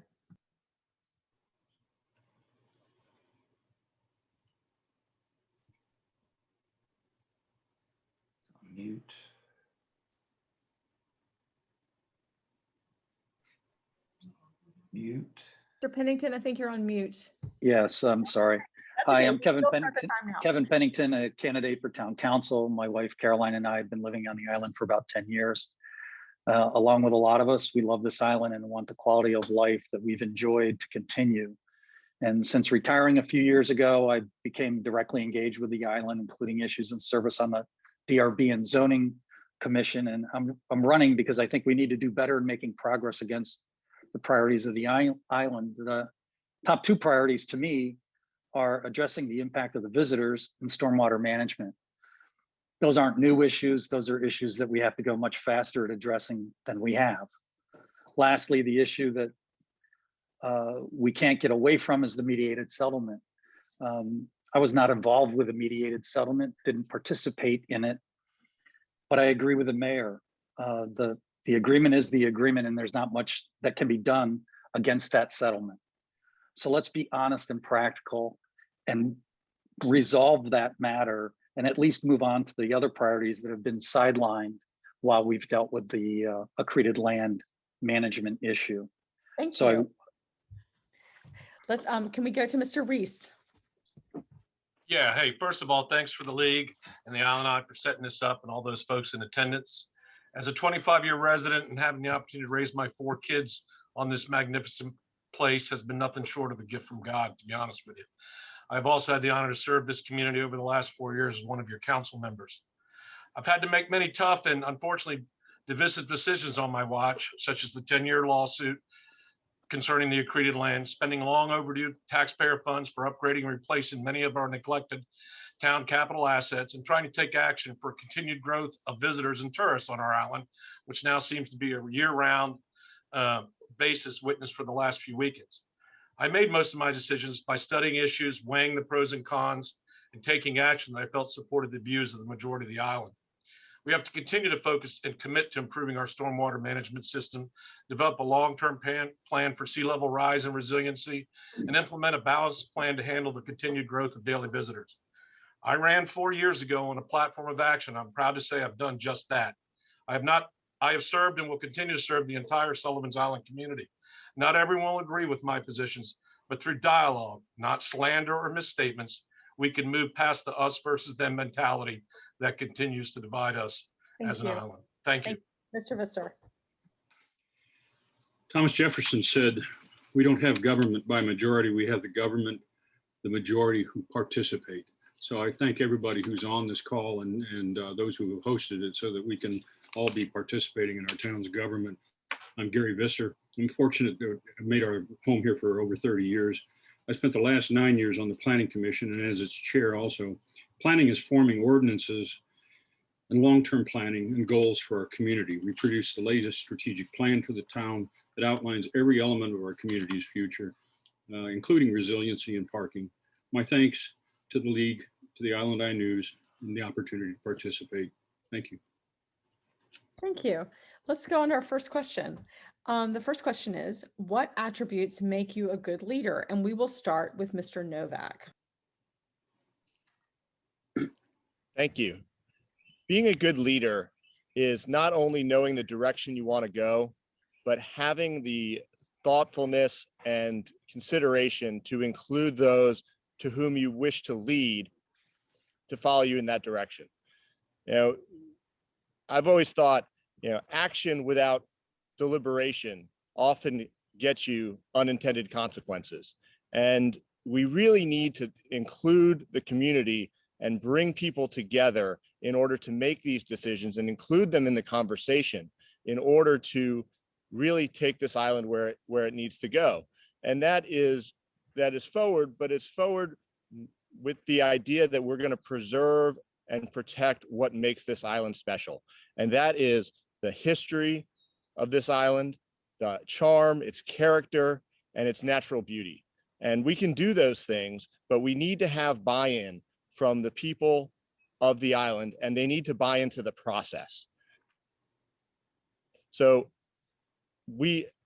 Mute. Mute. Mr. Pennington, I think you're on mute. Yes, I'm sorry. That's Hi, okay. I'm Kevin We'll start the Pennington. time now. Kevin Pennington, a candidate for town council. My wife Caroline and I have been living on the island for about 10 years. Along with a lot of us, we love this island and want the quality of life that we've enjoyed to continue. And since retiring a few years ago, I became directly engaged with the island, including issues in service on the DRB and zoning commission. And I'm running because I think we need to do better in making progress against the priorities of the island. The top 2 priorities to me are addressing the impact of the visitors and stormwater management. Those aren't new issues. Those are issues that we have to go much faster at addressing than we have. Lastly, the issue that we can't get away from is the mediated settlement. I was not involved with a mediated settlement, didn't participate in it, but I agree with the mayor. The agreement is the agreement, and there's not much that can be done against that settlement. So let's be honest and practical and resolve that matter, and at least move on to the other priorities that have been sidelined while we've dealt with the accreted land management issue. Thank So you. Let's can we go to Mr. Reese? Yeah, hey, first of all, thanks for the league and the Island Eye for setting this up and all those folks in attendance. As a 25-year resident and having the opportunity to raise my 4 kids on this magnificent place has been nothing short of a gift from God, to be honest with you. I've also had the honor to serve this community over the last 4 years as one of your council members. I've had to make many tough and unfortunately divisive decisions on my watch, such as the 10-year lawsuit concerning the accreted land, spending long overdue taxpayer funds for upgrading and replacing many of our neglected town capital assets, and trying to take action for continued growth of visitors and tourists on our island, which now seems to be a year-round basis witnessed for the last few weekends. I made most of my decisions by studying issues, weighing the pros and cons, and taking action that I felt supported the views of the majority of the island. We have to continue to focus and commit to improving our stormwater management system, develop a long-term plan for sea level rise and resiliency, and implement a balanced plan to handle the continued growth of daily visitors. I ran 4 years ago on a platform of action. I'm proud to say I've done just that. I have served and will continue to serve the entire Sullivan's Island community. Not everyone will agree with my positions, but through dialogue, not slander or misstatements, we can move past the us versus them mentality that continues to divide us as an island. Thank you. Mr. Visser. Thomas Jefferson said, we don't have government by majority, we have the majority who participate. So I thank everybody who's on this call and those who have hosted it so that we can all be participating in our town's government. I'm Gary Visser. I'm fortunate to have made our home here for over 30 years. I spent the last 9 years on the Planning Commission and as its chair also. Planning is forming ordinances and long-term planning and goals for our community. We produce the latest strategic plan for the town that outlines every element of our community's future, including resiliency and parking. My thanks to the League, to the Island Eye News, and the opportunity to participate. Thank you. Thank you. Let's go on to our first question. The first question is, what attributes make you a good leader? And we will start with Mr. Novak. Thank you. Being a good leader is not only knowing the direction you want to go, but having the thoughtfulness and consideration to include those to whom you wish to lead to follow you in that direction. You know, I've always thought, you know, action without deliberation often gets you unintended consequences. And we really need to include the community and bring people together in order to make these decisions and include them in the conversation in order to really take this island where it needs to go. And that is forward, but it's forward with the idea that we're going to preserve and protect what makes this island special. And that is the history of this island, the charm, its character, and its natural beauty. And we can do those things, but we need to have buy-in from the people of the island, and they need to buy into the process. So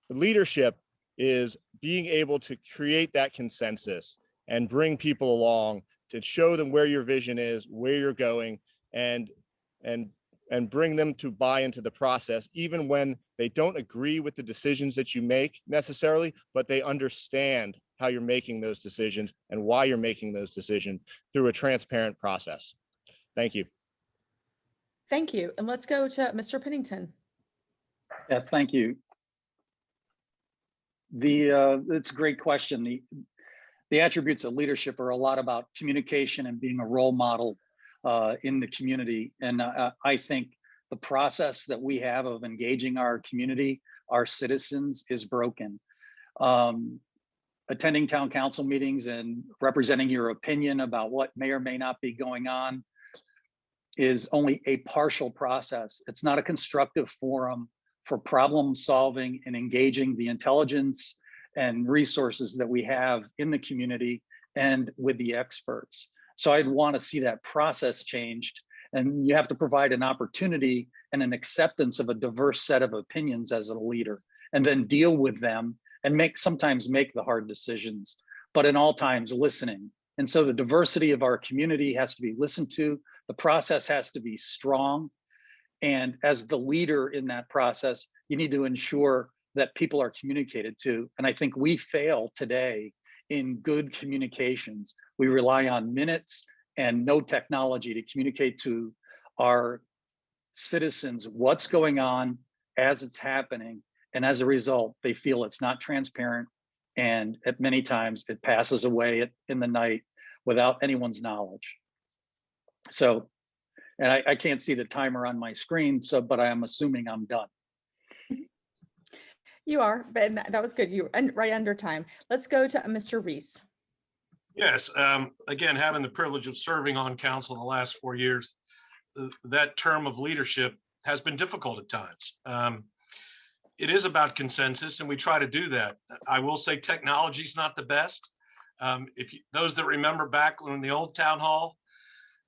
leadership is being able to create that consensus and bring people along to show them where your vision is, where you're going, and bring them to buy into the process, even when they don't agree with the decisions that you make necessarily, but they understand how you're making those decisions and why you're making those decisions through a transparent process. Thank you. Thank you. And let's go to Mr. Pennington. Yes, thank you. It's a great question. The attributes of leadership are a lot about communication and being a role model in the community. And I think the process that we have of engaging our community, our citizens, is broken. Attending town council meetings and representing your opinion about what may or may not be going on is only a partial process. It's not a constructive forum for problem solving and engaging the intelligence and resources that we have in the community and with the experts. So I'd want to see that process changed, and you have to provide an opportunity and an acceptance of a diverse set of opinions as a leader, and then deal with them and sometimes make the hard decisions, but in all times listening. And so the diversity of our community has to be listened to. The process has to be strong. And as the leader in that process, you need to ensure that people are communicated to. And I think we fail today in good communications. We rely on minutes and no technology to communicate to our citizens what's going on as it's happening. And as a result, they feel it's not transparent. And at many times it passes away in the night without anyone's knowledge. So, and I can't see the timer on my screen, but I am assuming I'm done. You are, but that was good. You were right under time. Let's go to Mr. Reese. Yes, again, having the privilege of serving on council in the last 4 years, that term of leadership has been difficult at times. It is about consensus, and we try to do that. I will say technology is not the best. Those that remember back when the old town hall,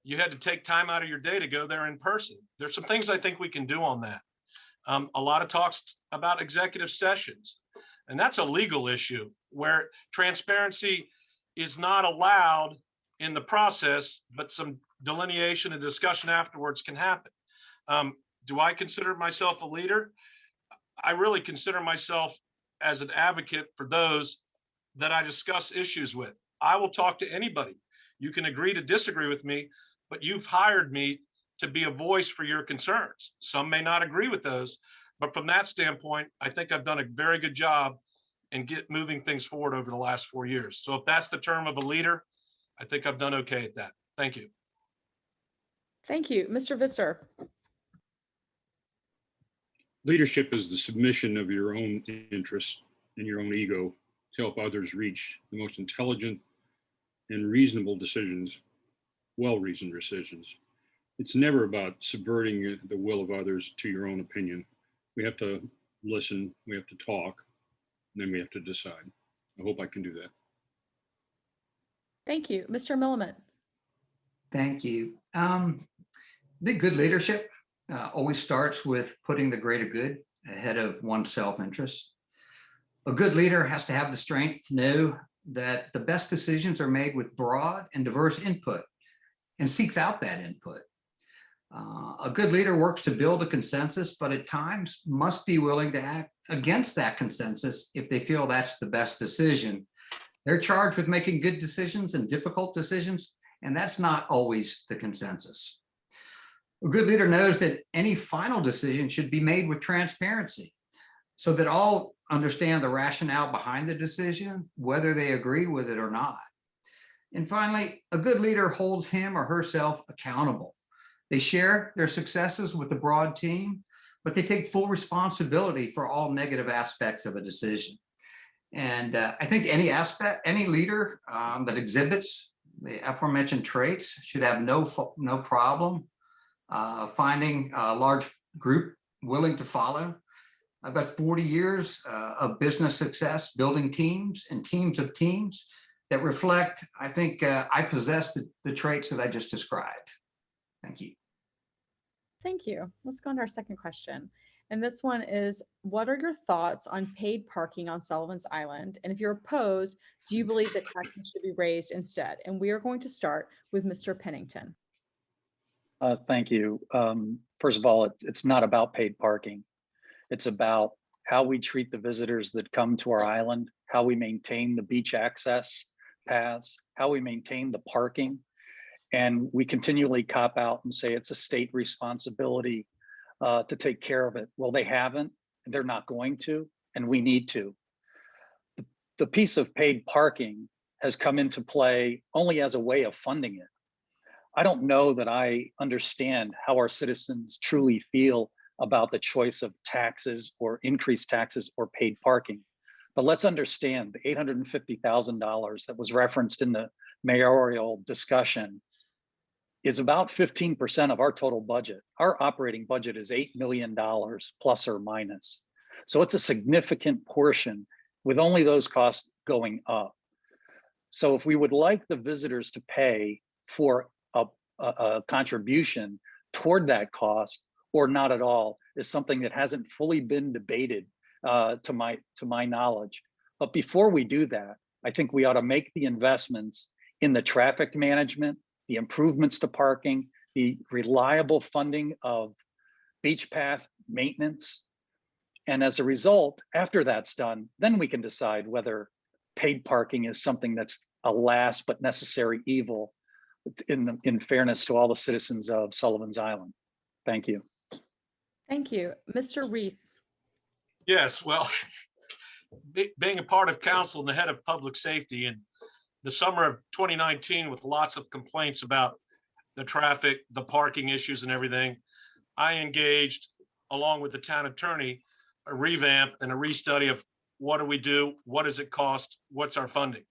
you had to take time out of your day to go there in person. There's some things I think we can do on that. A lot of talks about executive sessions, and that's a legal issue where transparency is not allowed in the process, but some delineation and discussion afterwards can happen. Do I consider myself a leader? I really consider myself as an advocate for those that I discuss issues with. I will talk to anybody. You can agree to disagree with me, but you've hired me to be a voice for your concerns. Some may not agree with those, but from that standpoint, I think I've done a very good job in moving things forward over the last 4 years. So if that's the term of a leader, I think I've done okay at that. Thank you. Thank you. Mr. Visser. Leadership is the submission of your own interests and your own ego to help others reach the most intelligent and reasonable decisions, well-reasoned decisions. It's never about subverting the will of others to your own opinion. We have to listen, we have to talk, and then we have to decide. I hope I can do that. Thank you. Mr. Millimet. Thank you. The good leadership always starts with putting the greater good ahead of one's self-interest. A good leader has to have the strength to know that the best decisions are made with broad and diverse input and seeks out that input. A good leader works to build a consensus, but at times must be willing to act against that consensus if they feel that's the best decision. They're charged with making good decisions and difficult decisions, and that's not always the consensus. A good leader knows that any final decision should be made with transparency so that all understand the rationale behind the decision, whether they agree with it or not. And finally, a good leader holds him or herself accountable. They share their successes with the broad team, but they take full responsibility for all negative aspects of a decision. And I think any leader that exhibits the aforementioned traits should have no problem finding a large group willing to follow. I've got 40 years of business success, building teams and teams of teams that reflect, I think I possess the traits that I just described. Thank you. Thank you. Let's go on to our second question. And this one is, what are your thoughts on paid parking on Sullivan's Island? And if you're opposed, do you believe that taxes should be raised instead? And we are going to start with Mr. Pennington. Thank you. First of all, it's not about paid parking. It's about how we treat the visitors that come to our island, how we maintain the beach access paths, how we maintain the parking. And we continually cop out and say it's a state responsibility to take care of it. Well, they haven't, they're not going to, and we need to. The piece of paid parking has come into play only as a way of funding it. I don't know that I understand how our citizens truly feel about the choice of taxes or increased taxes or paid parking. But let's understand the $850,000 that was referenced in the mayoral discussion is about 15% of our total budget. Our operating budget is $8 million plus or minus. So it's a significant portion with only those costs going up. So if we would like the visitors to pay for a contribution toward that cost or not at all is something that hasn't fully been debated to my knowledge. But before we do that, I think we ought to make the investments in the traffic management, the improvements to parking, the reliable funding of beach path maintenance. And as a result, after that's done, then we can decide whether paid parking is something that's a last but necessary evil in fairness to all the citizens of Sullivan's Island. Thank you. Thank you. Mr. Reese. Yes, well, being a part of council and the head of public safety in the summer of 2019 with lots of complaints about the traffic, the parking issues and everything, I engaged along with the town attorney, a revamp and a restudy of what do we do? What does it cost? What's our funding?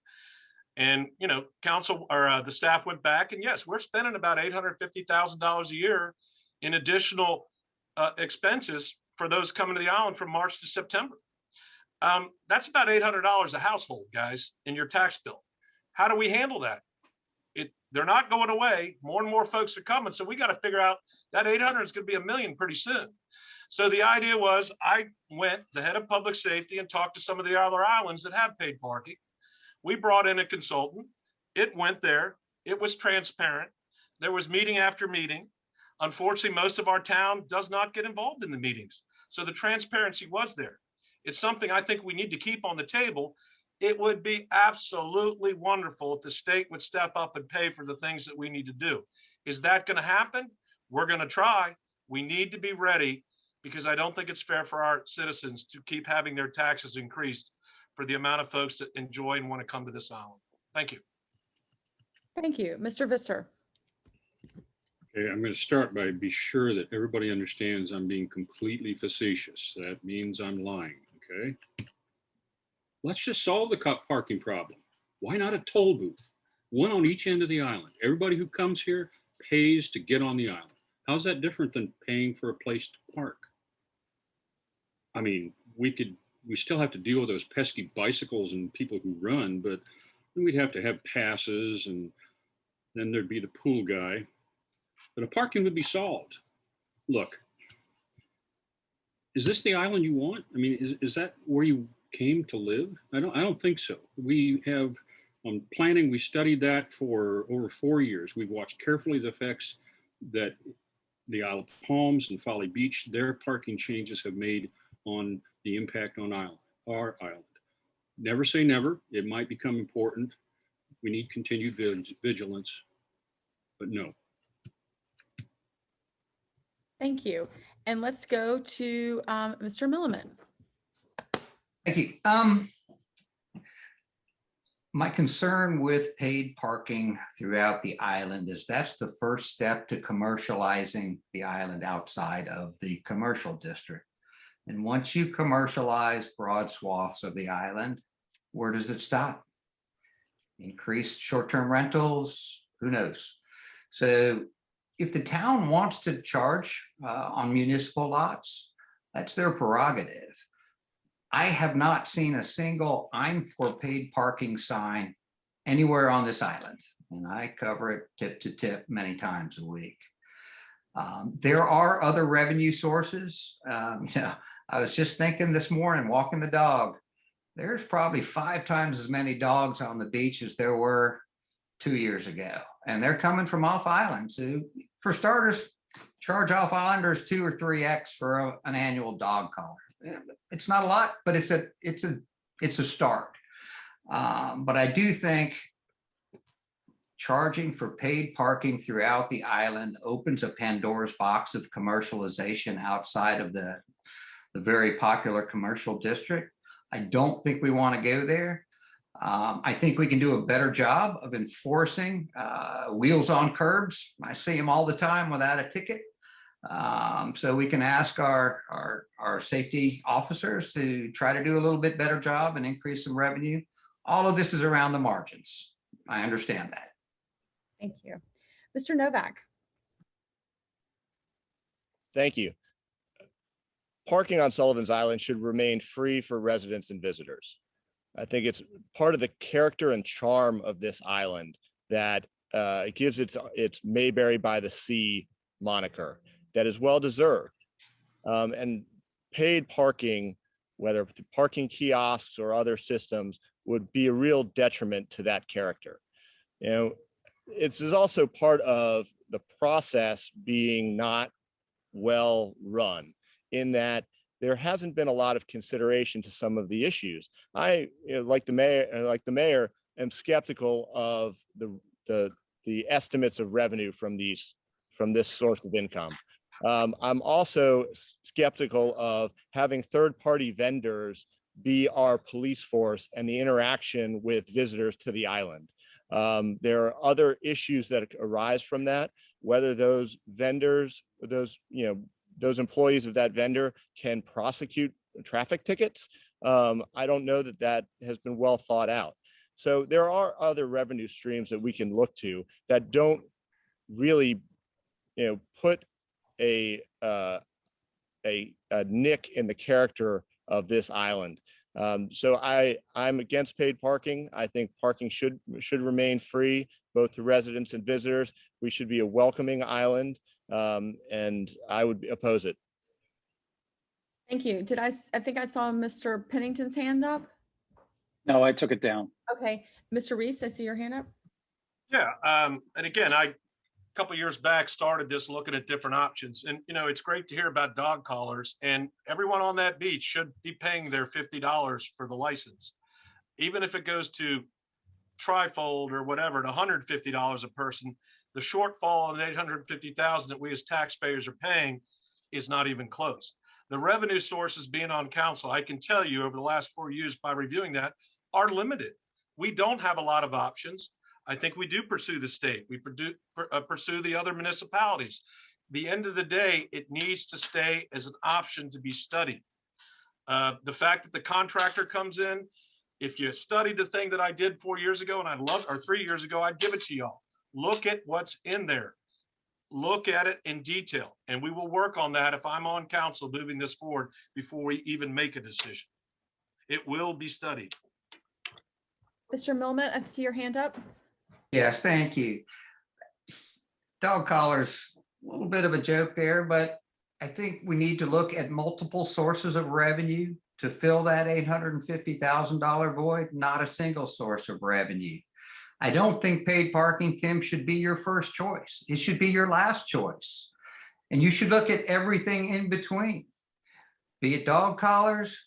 And, you know, council or the staff went back and yes, we're spending about $850,000 a year in additional expenses for those coming to the island from March to September. That's about $800 a household, guys, in your tax bill. How do we handle that? They're not going away. More and more folks are coming. So we got to figure out that 800 is going to be $1 million pretty soon. So the idea was I went, the head of public safety, and talked to some of the other islands that have paid parking. We brought in a consultant. It went there. It was transparent. There was meeting after meeting. Unfortunately, most of our town does not get involved in the meetings. So the transparency was there. It's something I think we need to keep on the table. It would be absolutely wonderful if the state would step up and pay for the things that we need to do. Is that going to happen? We're going to try. We need to be ready because I don't think it's fair for our citizens to keep having their taxes increased for the amount of folks that enjoy and want to come to this island. Thank you. Thank you. Mr. Visser. Okay, I'm going to start by be sure that everybody understands I'm being completely facetious. That means I'm lying, okay? Let's just solve the parking problem. Why not a toll booth? One on each end of the island. Everybody who comes here pays to get on the island. How's that different than paying for a place to park? I mean, we still have to deal with those pesky bicycles and people who run, but then we'd have to have passes and then there'd be the pool guy. But a parking would be solved. Look, is this the island you want? I mean, is that where you came to live? I don't think so. We have on planning, we studied that for over 4 years. We've watched carefully the effects that the Isle of Palms and Folly Beach, their parking changes have made on the impact on our island. Never say never. It might become important. We need continued vigilance, but no. Thank you. And let's go to Mr. Milliman. Thank you. My concern with paid parking throughout the island is that's the first step to commercializing the island outside of the commercial district. And once you commercialize broad swaths of the island, where does it stop? Increased short-term rentals, who knows? So if the town wants to charge on municipal lots, that's their prerogative. I have not seen a single "I'm for paid parking" sign anywhere on this island, and I cover it tip to tip many times a week. There are other revenue sources. I was just thinking this morning, walking the dog, there's probably 5 times as many dogs on the beach as there were 2 years ago, and they're coming from off island. So for starters, charge off islanders 2 or 3x for an annual dog collar. It's not a lot, but it's a start. But I do think charging for paid parking throughout the island opens a Pandora's box of commercialization outside of the very popular commercial district. I don't think we want to go there. I think we can do a better job of enforcing wheels on curbs. I see them all the time without a ticket. So we can ask our safety officers to try to do a little bit better job and increase some revenue. All of this is around the margins. I understand that. Thank you. Mr. Novak. Thank you. Parking on Sullivan's Island should remain free for residents and visitors. I think it's part of the character and charm of this island that it gives its Mayberry by the Sea moniker that is well deserved. And paid parking, whether parking kiosks or other systems, would be a real detriment to that character. You know, it's also part of the process being not well run, in that there hasn't been a lot of consideration to some of the issues. I, like the mayor, am skeptical of the estimates of revenue from this source of income. I'm also skeptical of having third-party vendors be our police force and the interaction with visitors to the island. There are other issues that arise from that, whether those vendors, those employees of that vendor can prosecute traffic tickets. I don't know that has been well thought out. So there are other revenue streams that we can look to that don't really, put a nick in the character of this island. So I'm against paid parking. I think parking should remain free, both to residents and visitors. We should be a welcoming island, and I would oppose it. Thank you. I think I saw Mr. Pennington's hand up. No, I took it down. Okay. Mr. Reese, I see your hand up. Yeah, and again, a couple of years back started this looking at different options, and it's great to hear about dog collars, and everyone on that beach should be paying their $50 for the license, even if it goes to trifold or whatever at $150 a person. The shortfall on the $850,000 that we as taxpayers are paying is not even close. The revenue sources being on council, I can tell you over the last 4 years by reviewing that, are limited. We don't have a lot of options. I think we do pursue the state. We pursue the other municipalities. The end of the day, it needs to stay as an option to be studied. The fact that the contractor comes in, if you studied the thing that I did 4 years ago, and or 3 years ago, I'd give it to y'all. Look at what's in there. Look at it in detail, and we will work on that if I'm on council moving this forward before we even make a decision. It will be studied. Mr. Milmet, I see your hand up. Yes, thank you. Dog collars, a little bit of a joke there, but I think we need to look at multiple sources of revenue to fill that $850,000 void, not a single source of revenue. I don't think paid parking, Tim, should be your first choice. It should be your last choice. And you should look at everything in between, be it dog collars.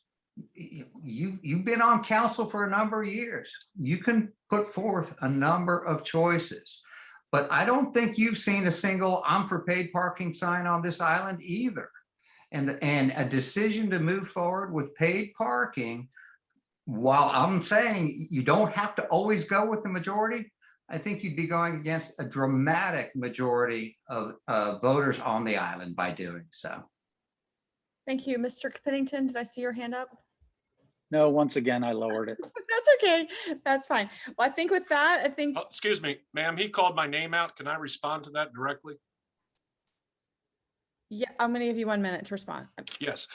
You've been on council for a number of years. You can put forth a number of choices, but I don't think you've seen a single "I'm for paid parking" sign on this island either. And a decision to move forward with paid parking, while I'm saying you don't have to always go with the majority, I think you'd be going against a dramatic majority of voters on the island by doing so. Thank you. Mr. Pennington, did I see your hand up? No, once again, I lowered it. That's okay. That's fine. Well, I think with that, I think, Oh, excuse me, ma'am, he called my name out. Can I respond to that directly? yeah, I'm going to give you 1 minute to respond. Yes.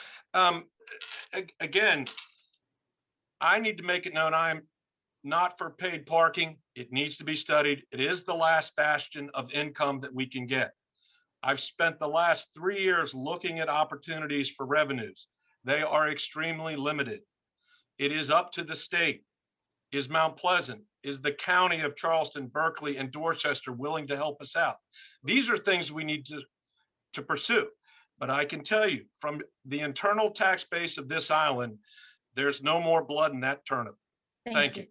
Again, I need to make it known I'm not for paid parking. It needs to be studied. It is the last bastion of income that we can get. I've spent the last 3 years looking at opportunities for revenues. They are extremely limited. It is up to the state. Is Mount Pleasant, is the county of Charleston, Berkeley, and Dorchester willing to help us out? These are things we need to pursue. But I can tell you, from the internal tax base of this island, there's no more blood in that turnip. Thank you.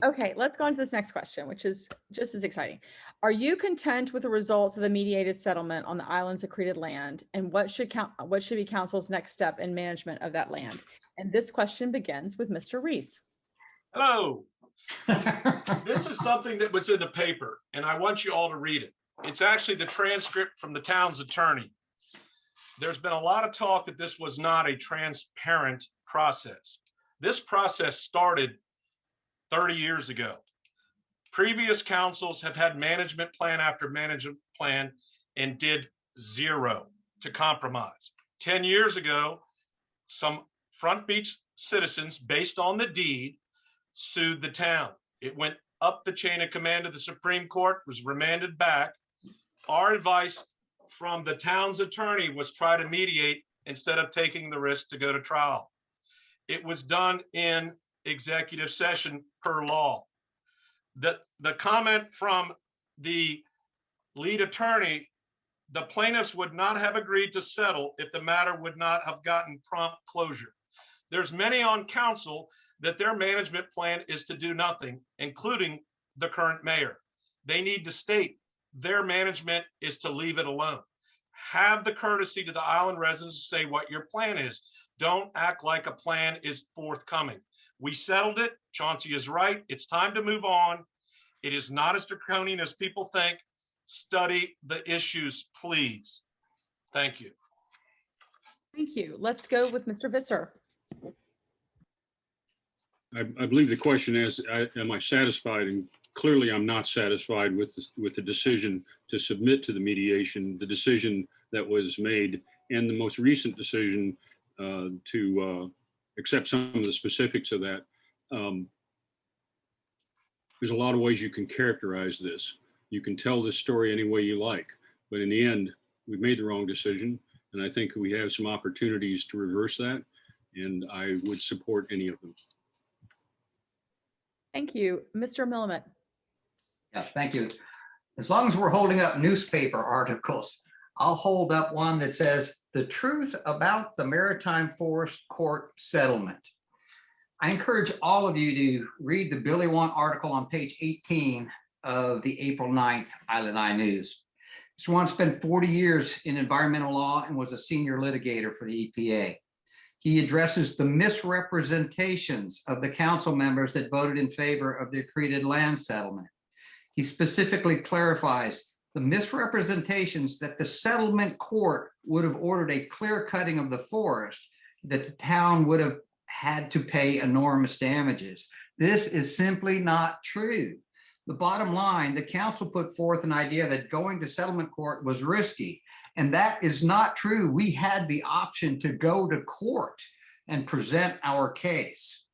Okay, let's go on to this next question, which is just as exciting. Are you content with the results of the mediated settlement on the island's accreted land? And what should be council's next step in management of that land? And this question begins with Mr. Reese. Hello. This is something that was in the paper, and I want you all to read it. It's actually the transcript from the town's attorney. There's been a lot of talk that this was not a transparent process. This process started 30 years ago. Previous councils have had management plan after management plan and did zero to compromise. 10 years ago, some Front Beach citizens, based on the deed, sued the town. It went up the chain of command to the Supreme Court, was remanded back. Our advice from the town's attorney was try to mediate instead of taking the risk to go to trial. It was done in executive session per law. The comment from the lead attorney, the plaintiffs would not have agreed to settle if the matter would not have gotten prompt closure. There's many on council that their management plan is to do nothing, including the current mayor. They need to state their management is to leave it alone. Have the courtesy to the island residents to say what your plan is. Don't act like a plan is forthcoming. We settled it. Chauncey is right. It's time to move on. It is not as draconian as people think. Study the issues, please. Thank you. Thank you. Let's go with Mr. Visser. I believe the question is, am I satisfied? And clearly I'm not satisfied with the decision to submit to the mediation, the decision that was made, and the most recent decision to accept some of the specifics of that. There's a lot of ways you can characterize this. You can tell this story any way you like, but in the end, we've made the wrong decision. And I think we have some opportunities to reverse that. And I would support any of them. Thank you. Mr. Millimet. Yes, thank you. As long as we're holding up newspaper articles, I'll hold up one that says the truth about the Maritime Forest Court settlement. I encourage all of you to read the Billy Want article on page 18 of the April 9th Island Eye News. Mr. Want spent 40 years in environmental law and was a senior litigator for the EPA. He addresses the misrepresentations of the council members that voted in favor of the accreted land settlement. He specifically clarifies the misrepresentations that the settlement court would have ordered a clear cutting of the forest, that the town would have had to pay enormous damages. This is simply not true. The bottom line, the council put forth an idea that going to settlement court was risky, and that is not true. We had the option to go to court and present our case.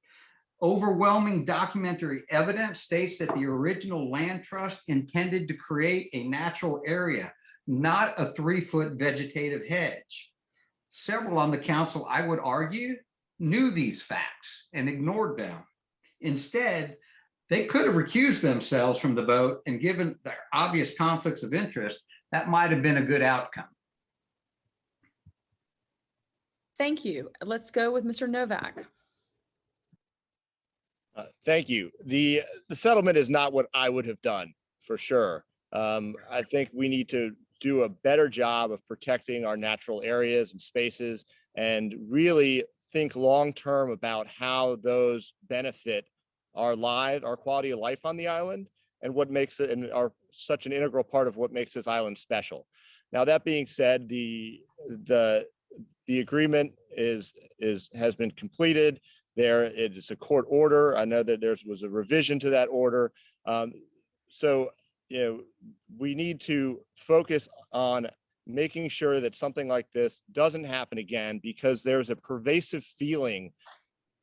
Overwhelming documentary evidence states that the original land trust intended to create a natural area, not a 3-foot vegetative hedge. Several on the council, I would argue, knew these facts and ignored them. Instead, they could have recused themselves from the vote, and given their obvious conflicts of interest, that might have been a good outcome. Thank you. Let's go with Mr. Novak. Thank you. The settlement is not what I would have done, for sure. I think we need to do a better job of protecting our natural areas and spaces and really think long-term about how those benefit our quality of life on the island, and what makes it and are such an integral part of what makes this island special. Now, that being said, the agreement has been completed. It is a court order. I know that there was a revision to that order. So, we need to focus on making sure that something like this doesn't happen again, because there's a pervasive feeling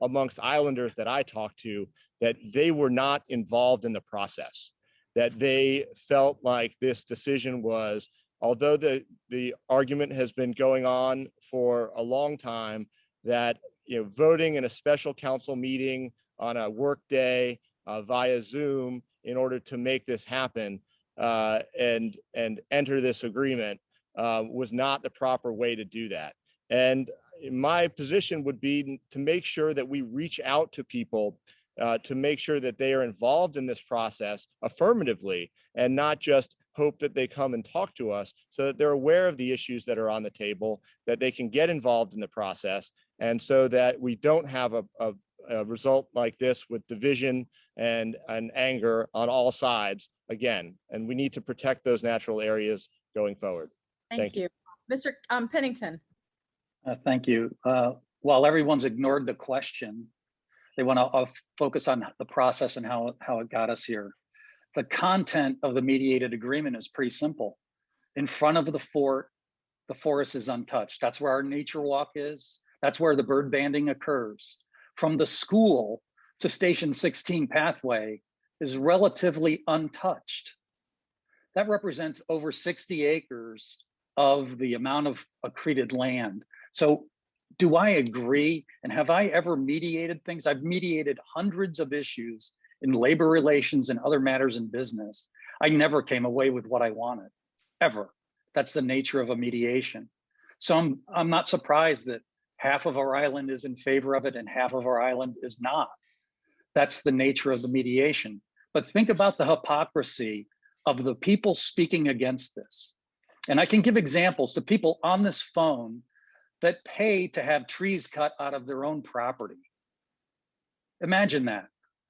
amongst islanders that I talked to that they were not involved in the process, that they felt like this decision was, although the argument has been going on for a long time, that voting in a special council meeting on a work day via Zoom in order to make this happen and enter this agreement was not the proper way to do that. And my position would be to make sure that we reach out to people to make sure that they are involved in this process affirmatively, and not just hope that they come and talk to us, so that they're aware of the issues that are on the table, that they can get involved in the process, and so that we don't have a result like this with division and anger on all sides again. And we need to protect those natural areas going forward. Thank you. Mr. Pennington. Thank you. While everyone's ignored the question, they want to focus on the process and how it got us here. The content of the mediated agreement is pretty simple. In front of the fort, the forest is untouched. That's where our nature walk is. That's where the bird banding occurs. From the school to Station 16 pathway is relatively untouched. That represents over 60 acres of the amount of accreted land. So do I agree? And have I ever mediated things? I've mediated hundreds of issues in labor relations and other matters in business. I never came away with what I wanted, ever. That's the nature of a mediation. So I'm not surprised that half of our island is in favor of it and half of our island is not. That's the nature of the mediation. But think about the hypocrisy of the people speaking against this. And I can give examples to people on this phone that pay to have trees cut out of their own property. Imagine that.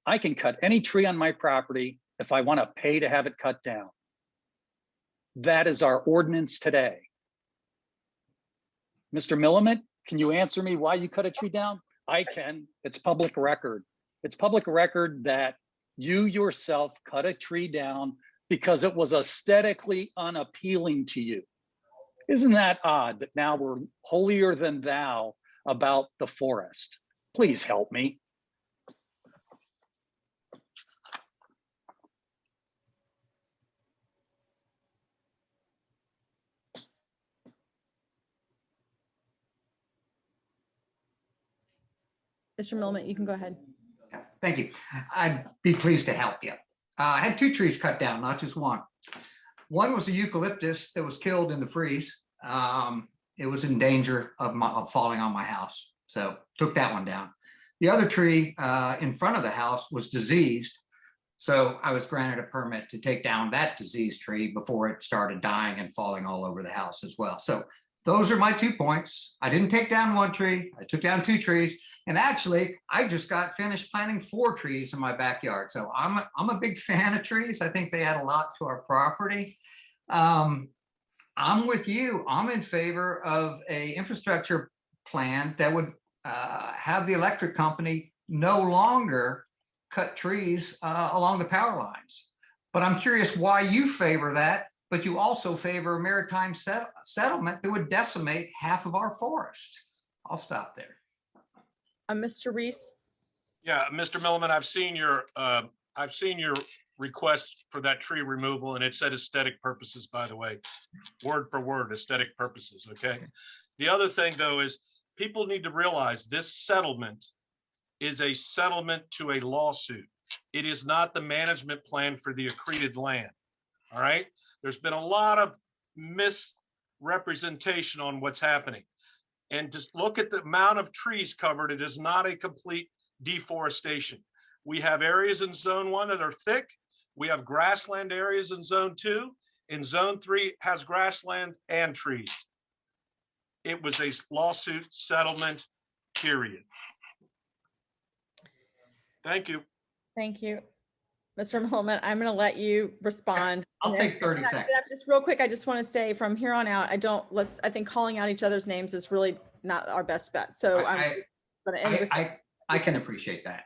I can cut any tree on my property if I want to pay to have it cut down. That is our ordinance today. Mr. Millimet, can you answer me why you cut a tree down? I can. It's public record. It's public record that you yourself cut a tree down because it was aesthetically unappealing to you. Isn't that odd that now we're holier than thou about the forest? Please help me. Mr. Millimet, you can go ahead. Thank you. I'd be pleased to help you. I had 2 trees cut down, not just one. One was a eucalyptus that was killed in the freeze. It was in danger of falling on my house, so took that one down. The other tree in front of the house was diseased, so I was granted a permit to take down that diseased tree before it started dying and falling all over the house as well. So those are my 2 points. I didn't take down 1 tree. I took down 2 trees. And actually, I just got finished planting 4 trees in my backyard. So I'm a big fan of trees. I think they add a lot to our property. I'm with you. I'm in favor of a infrastructure plan that would have the electric company no longer cut trees along the power lines. But I'm curious why you favor that, but you also favor a maritime settlement that would decimate half of our forest. I'll stop there. Mr. Reese. Yeah, Mr. Milliman, I've seen your request for that tree removal, and it said aesthetic purposes, by the way, word for word, aesthetic purposes. Okay. The other thing, though, is people need to realize this settlement is a settlement to a lawsuit. It is not the management plan for the accreted land. All right. There's been a lot of misrepresentation on what's happening. And just look at the amount of trees covered. It is not a complete deforestation. We have areas in zone 1 that are thick. We have grassland areas in zone 2. In zone 3 has grassland and trees. It was a lawsuit settlement, period. Thank you. Thank you. Mr. Milliman, I'm going to let you respond. I'll And take 30 then- seconds. Just real quick, I just want to say from here on out, I think calling out each other's names is really not our best bet. So I'm going to end with. I can appreciate that.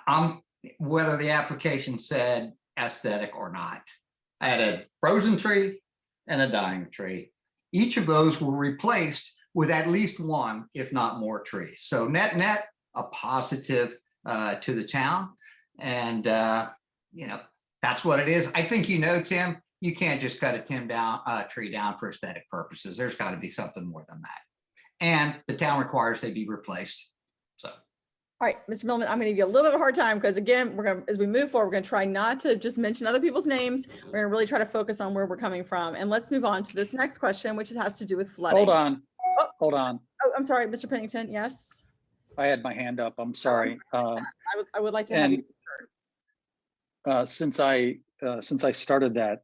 I'm, whether the application said aesthetic or not, I had a frozen tree and a dying tree. Each of those were replaced with at least one, if not more trees. So net, a positive to the town. And, that's what it is. I think, Tim, you can't just cut a tree down for aesthetic purposes. There's got to be something more than that. And the town requires they be replaced. So. All right, Mr. Millman, I'm going to give you a little bit of a hard time because again, as we move forward, we're going to try not to just mention other people's names. We're going to really try to focus on where we're coming from. And let's move on to this next question, which has to do with flooding. Hold on. Hold on. Oh, I'm sorry, Mr. Pennington. Yes. I had my hand up. I'm sorry. I would like to have you. Since I started that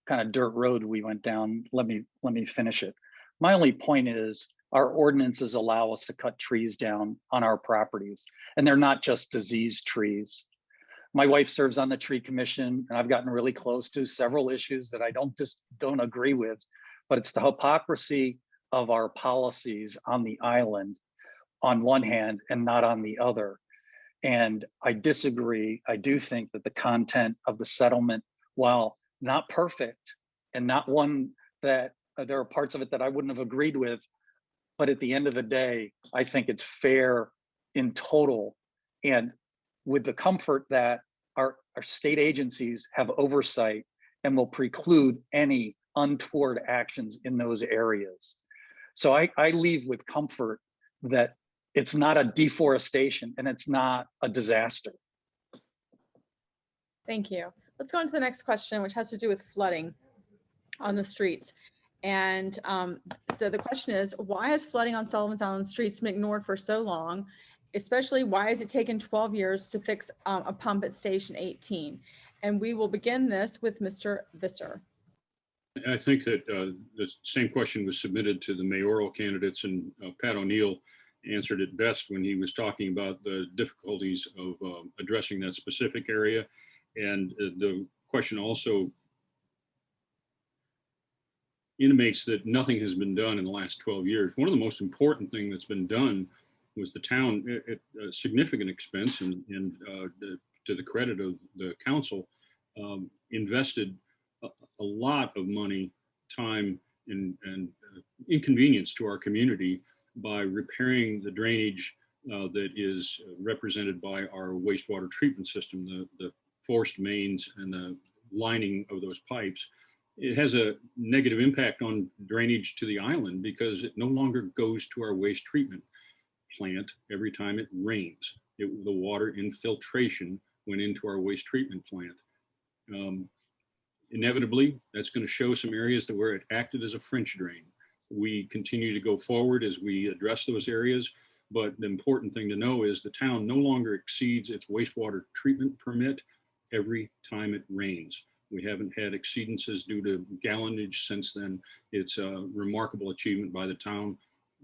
kind of dirt road we went down, let me finish it. My only point is our ordinances allow us to cut trees down on our properties, and they're not just diseased trees. My wife serves on the tree commission, and I've gotten really close to several issues that I don't agree with, but it's the hypocrisy of our policies on the island on one hand and not on the other. And I disagree. I do think that the content of the settlement, while not perfect and not one that there are parts of it that I wouldn't have agreed with, but at the end of the day, I think it's fair in total. And with the comfort that our state agencies have oversight and will preclude any untoward actions in those areas. So I leave with comfort that it's not a deforestation and it's not a disaster. Thank you. Let's go on to the next question, which has to do with flooding on the streets. And so the question is, why has flooding on Sullivan's Island streets been ignored for so long? Especially, why has it taken 12 years to fix a pump at Station 18? And we will begin this with Mr. Visser. I think that the same question was submitted to the mayoral candidates, and Pat O'Neill answered it best when he was talking about the difficulties of addressing that specific area. And the question also intimates that nothing has been done in the last 12 years. One of the most important things that's been done was the town, at a significant expense, and to the credit of the council, invested a lot of money, time, and inconvenience to our community by repairing the drainage that is represented by our wastewater treatment system, the forced mains and the lining of those pipes. It has a negative impact on drainage to the island because it no longer goes to our waste treatment plant every time it rains. The water infiltration went into our waste treatment plant. Inevitably, that's going to show some areas where it acted as a French drain. We continue to go forward as we address those areas, but the important thing to know is the town no longer exceeds its wastewater treatment permit every time it rains. We haven't had exceedances due to gallonage since then. It's a remarkable achievement by the town.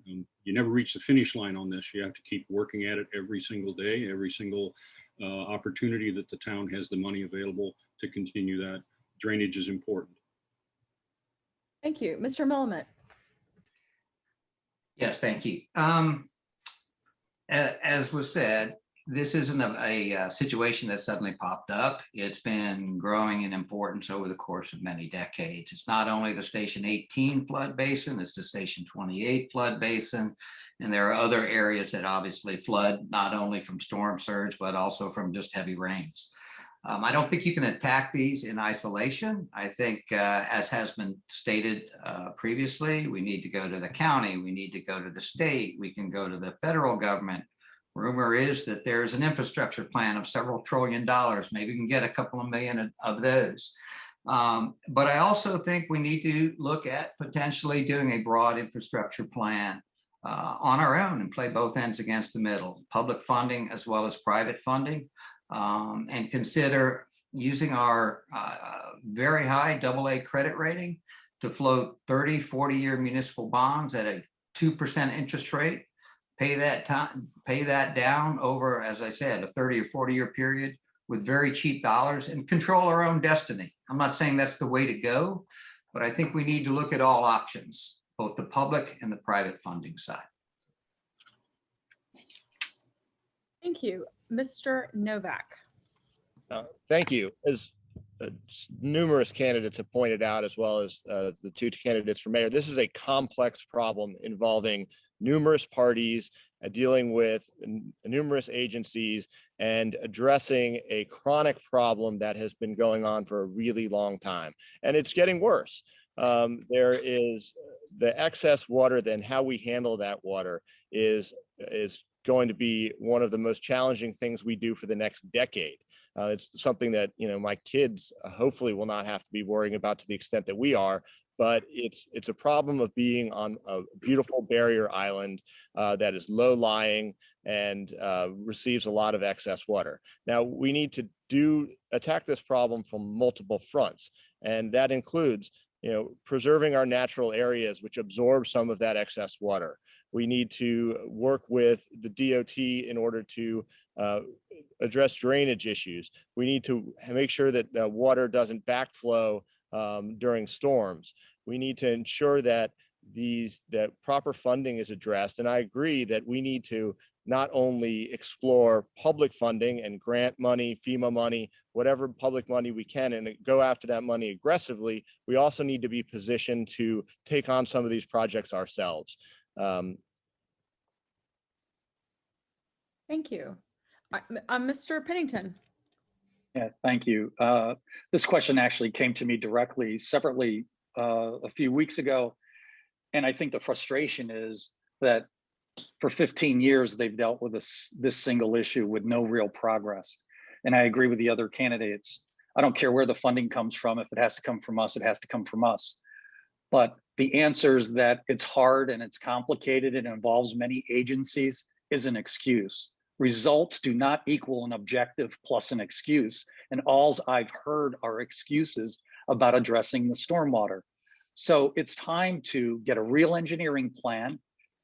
You never reach the finish line on this. You have to keep working at it every single day, every single opportunity that the town has the money available to continue that. Drainage is important. Thank you. Mr. Milliman. Yes, thank you. As was said, this isn't a situation that suddenly popped up. It's been growing in importance over the course of many decades. It's not only the Station 18 flood basin, it's the Station 28 flood basin. And there are other areas that obviously flood, not only from storm surge, but also from just heavy rains. I don't think you can attack these in isolation. I think, as has been stated previously, we need to go to the county, we need to go to the state, we can go to the federal government. Rumor is that there's an infrastructure plan of several $1 trillion. Maybe we can get a couple of million of those. But I also think we need to look at potentially doing a broad infrastructure plan on our own and play both ends against the middle, public funding as well as private funding, and consider using our very high AA credit rating to float 30, 40-year municipal bonds at a 2% interest rate, pay that down over, as I said, a 30 or 40-year period with very cheap dollars and control our own destiny. I'm not saying that's the way to go, but I think we need to look at all options, both the public and the private funding side. Thank you. Mr. Novak. Thank you. As numerous candidates have pointed out, as well as the two candidates for mayor, this is a complex problem involving numerous parties, dealing with numerous agencies, and addressing a chronic problem that has been going on for a really long time. And it's getting worse. There is the excess water, then how we handle that water is going to be one of the most challenging things we do for the next decade. It's something that, you know, my kids hopefully will not have to be worrying about to the extent that we are, but it's a problem of being on a beautiful barrier island that is low lying and receives a lot of excess water. Now we need to attack this problem from multiple fronts, and that includes, you know, preserving our natural areas which absorb some of that excess water. We need to work with the DOT in order to address drainage issues. We need to make sure that the water doesn't backflow during storms. We need to ensure that that proper funding is addressed. And I agree that we need to not only explore public funding and grant money, FEMA money, whatever public money we can, and go after that money aggressively, we also need to be positioned to take on some of these projects ourselves. Thank you. Mr. Pennington. Yeah, thank you. This question actually came to me directly, separately, a few weeks ago. And I think the frustration is that for 15 years, they've dealt with this single issue with no real progress. And I agree with the other candidates. I don't care where the funding comes from. If it has to come from us, it has to come from us. But the answer is that it's hard and it's complicated and involves many agencies is an excuse. Results do not equal an objective plus an excuse. And all I've heard are excuses about addressing the stormwater. So it's time to get a real engineering plan.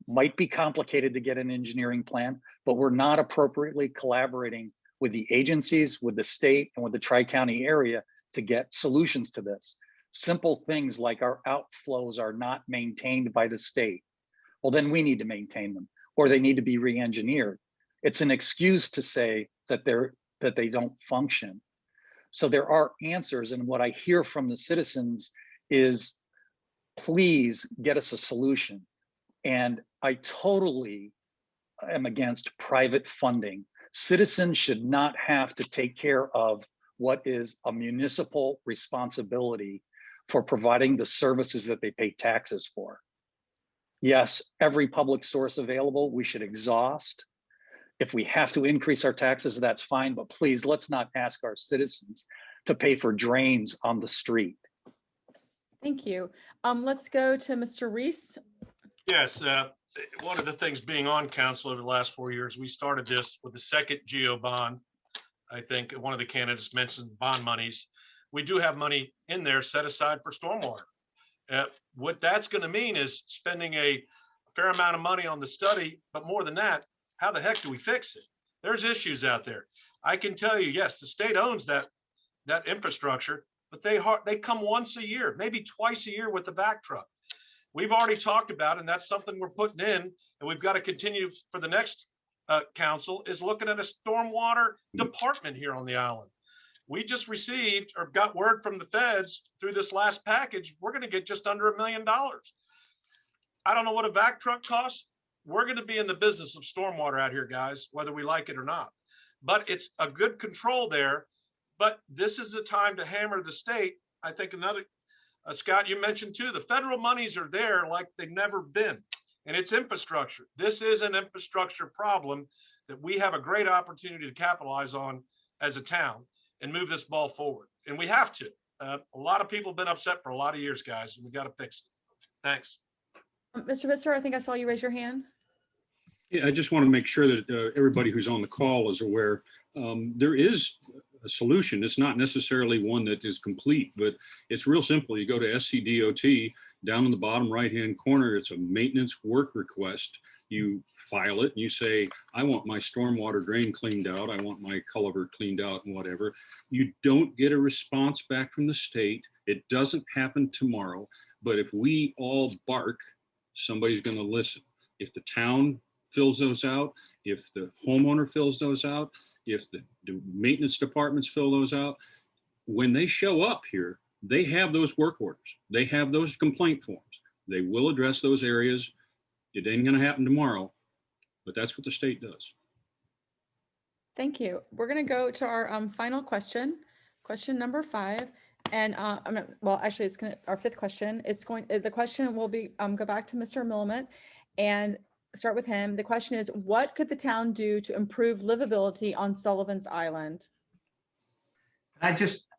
Might be complicated to get an engineering plan, but we're not appropriately collaborating with the agencies, with the state, and with the Tri-County area to get solutions to this. Simple things like our outflows are not maintained by the state. Well, then we need to maintain them, or they need to be re-engineered. It's an excuse to say that they don't function. So there are answers, and what I hear from the citizens is, please get us a solution. And I totally am against private funding. Citizens should not have to take care of what is a municipal responsibility for providing the services that they pay taxes for. Yes, every public source available, we should exhaust. If we have to increase our taxes, that's fine, but please, let's not ask our citizens to pay for drains on the street. Thank you. Let's go to Mr. Reese. Yes, one of the things being on council over the last 4 years, we started this with the second GEO bond. I think one of the candidates mentioned bond monies. We do have money in there set aside for stormwater. What that's going to mean is spending a fair amount of money on the study, but more than that, how the heck do we fix it? There's issues out there. I can tell you, yes, the state owns that infrastructure, but they come once a year, maybe twice a year with the back truck. We've already talked about, and that's something we're putting in, and we've got to continue for the next council, is looking at a stormwater department here on the island. We just received or got word from the feds through this last package, we're going to get just under $1 million. I don't know what a vac truck costs. We're going to be in the business of stormwater out here, guys, whether we like it or not. But it's a good control there. But this is the time to hammer the state. I think another, Scott, you mentioned too, the federal monies are there like they've never been. And it's infrastructure. This is an infrastructure problem that we have a great opportunity to capitalize on as a town and move this ball forward. And we have to. A lot of people have been upset for a lot of years, guys, and we got to fix it. Thanks. Mr. Visser, I think I saw you raise your hand. Yeah, I just want to make sure that everybody who's on the call is aware. There is a solution. It's not necessarily one that is complete, but it's real simple. You go to SCDOT, down in the bottom right-hand corner, it's a maintenance work request. You file it and you say, I want my stormwater drain cleaned out. I want my culvert cleaned out and whatever. You don't get a response back from the state. It doesn't happen tomorrow, but if we all bark, somebody's going to listen. If the town fills those out, if the homeowner fills those out, if the maintenance departments fill those out, when they show up here, they have those work orders. They have those complaint forms. They will address those areas. It ain't going to happen tomorrow, but that's what the state does. Thank you. We're going to go to our final question, question number 5. And well, actually, it's going to our 5th question. The question will be go back to Mr. Millimet and start with him. The question is, what could the town do to improve livability on Sullivan's Island?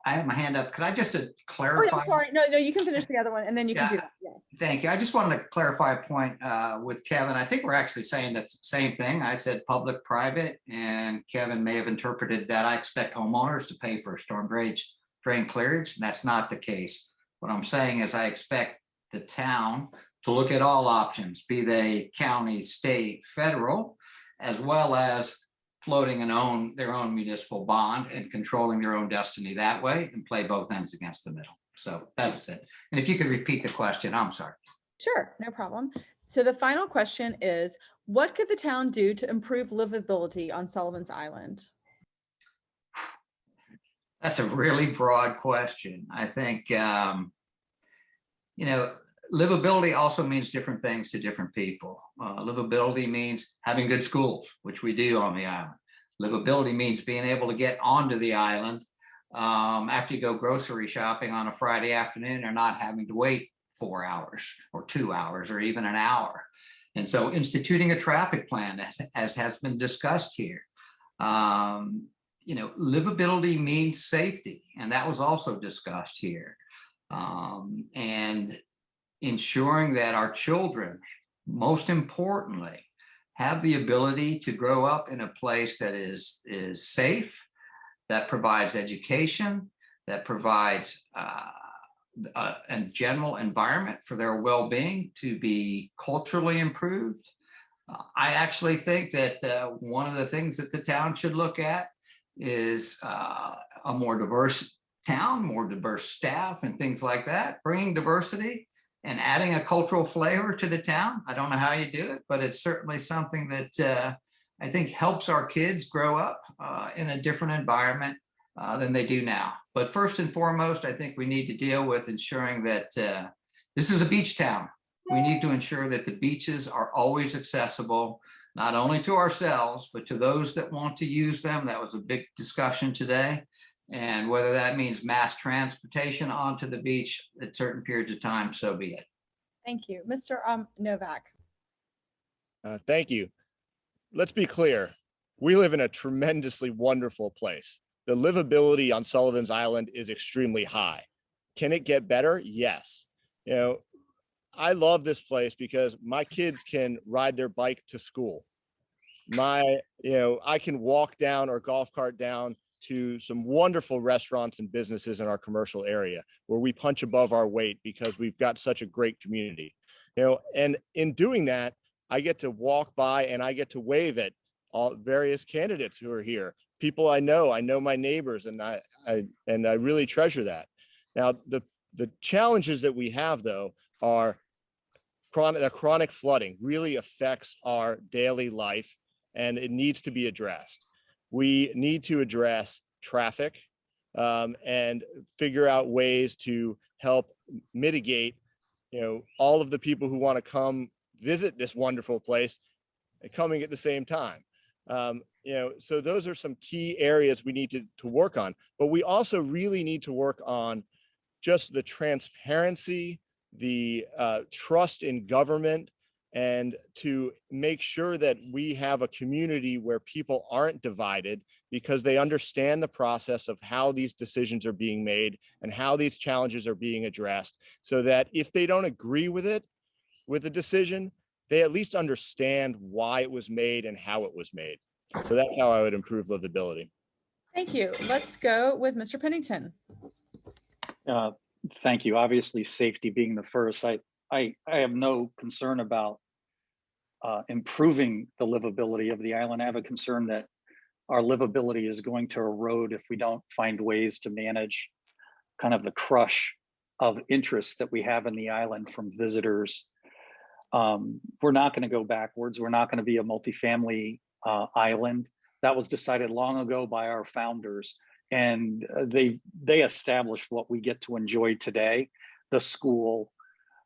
I have my hand up. Could I just Oh, clarify? yeah, sorry. No, you can finish the other one and then you can do that. Yeah. Thank you. I just wanted to clarify a point with Kevin. I think we're actually saying the same thing. I said public-private, and Kevin may have interpreted that I expect homeowners to pay for storm drain clearance, and that's not the case. What I'm saying is I expect the town to look at all options, be they county, state, federal, as well as floating their own municipal bond and controlling their own destiny that way, and play both ends against the middle. So that was it. And if you could repeat the question, I'm sorry. Sure, no problem. So the final question is, what could the town do to improve livability on Sullivan's Island? That's a really broad question. I think, livability also means different things to different people. Livability means having good schools, which we do on the island. Livability means being able to get onto the island after you go grocery shopping on a Friday afternoon, or not having to wait 4 hours or 2 hours or even an hour. And so instituting a traffic plan, as has been discussed here. Livability means safety, and that was also discussed here. And ensuring that our children, most importantly, have the ability to grow up in a place that is safe, that provides education, that provides a general environment for their well-being to be culturally improved. I actually think that one of the things that the town should look at is a more diverse town, more diverse staff and things like that, bringing diversity and adding a cultural flavor to the town. I don't know how you do it, but it's certainly something that I think helps our kids grow up in a different environment than they do now. But first and foremost, I think we need to deal with ensuring that this is a beach town. We need to ensure that the beaches are always accessible, not only to ourselves, but to those that want to use them. That was a big discussion today. And whether that means mass transportation onto the beach at certain periods of time, so be it. Thank you. Mr. Novak. Thank you. Let's be clear. We live in a tremendously wonderful place. The livability on Sullivan's Island is extremely high. Can it get better? Yes. I love this place because my kids can ride their bike to school. I can walk down or golf cart down to some wonderful restaurants and businesses in our commercial area where we punch above our weight because we've got such a great community. And in doing that, I get to walk by and I get to wave at all various candidates who are here. People I know my neighbors, and I really treasure that. Now, the challenges that we have though are chronic flooding really affects our daily life, and it needs to be addressed. We need to address traffic and figure out ways to help mitigate, all of the people who want to come visit this wonderful place coming at the same time. So those are some key areas we need to work on, but we also really need to work on just the transparency, the trust in government, and to make sure that we have a community where people aren't divided because they understand the process of how these decisions are being made and how these challenges are being addressed, so that if they don't agree with it, with the decision, they at least understand why it was made and how it was made. So that's how I would improve livability. Thank you. Let's go with Mr. Pennington. Thank you. Obviously, safety being the first. I have no concern about improving the livability of the island. I have a concern that our livability is going to erode if we don't find ways to manage kind of the crush of interest that we have in the island from visitors. We're not going to go backwards. We're not going to be a multifamily island. That was decided long ago by our founders, and they established what we get to enjoy today: the school,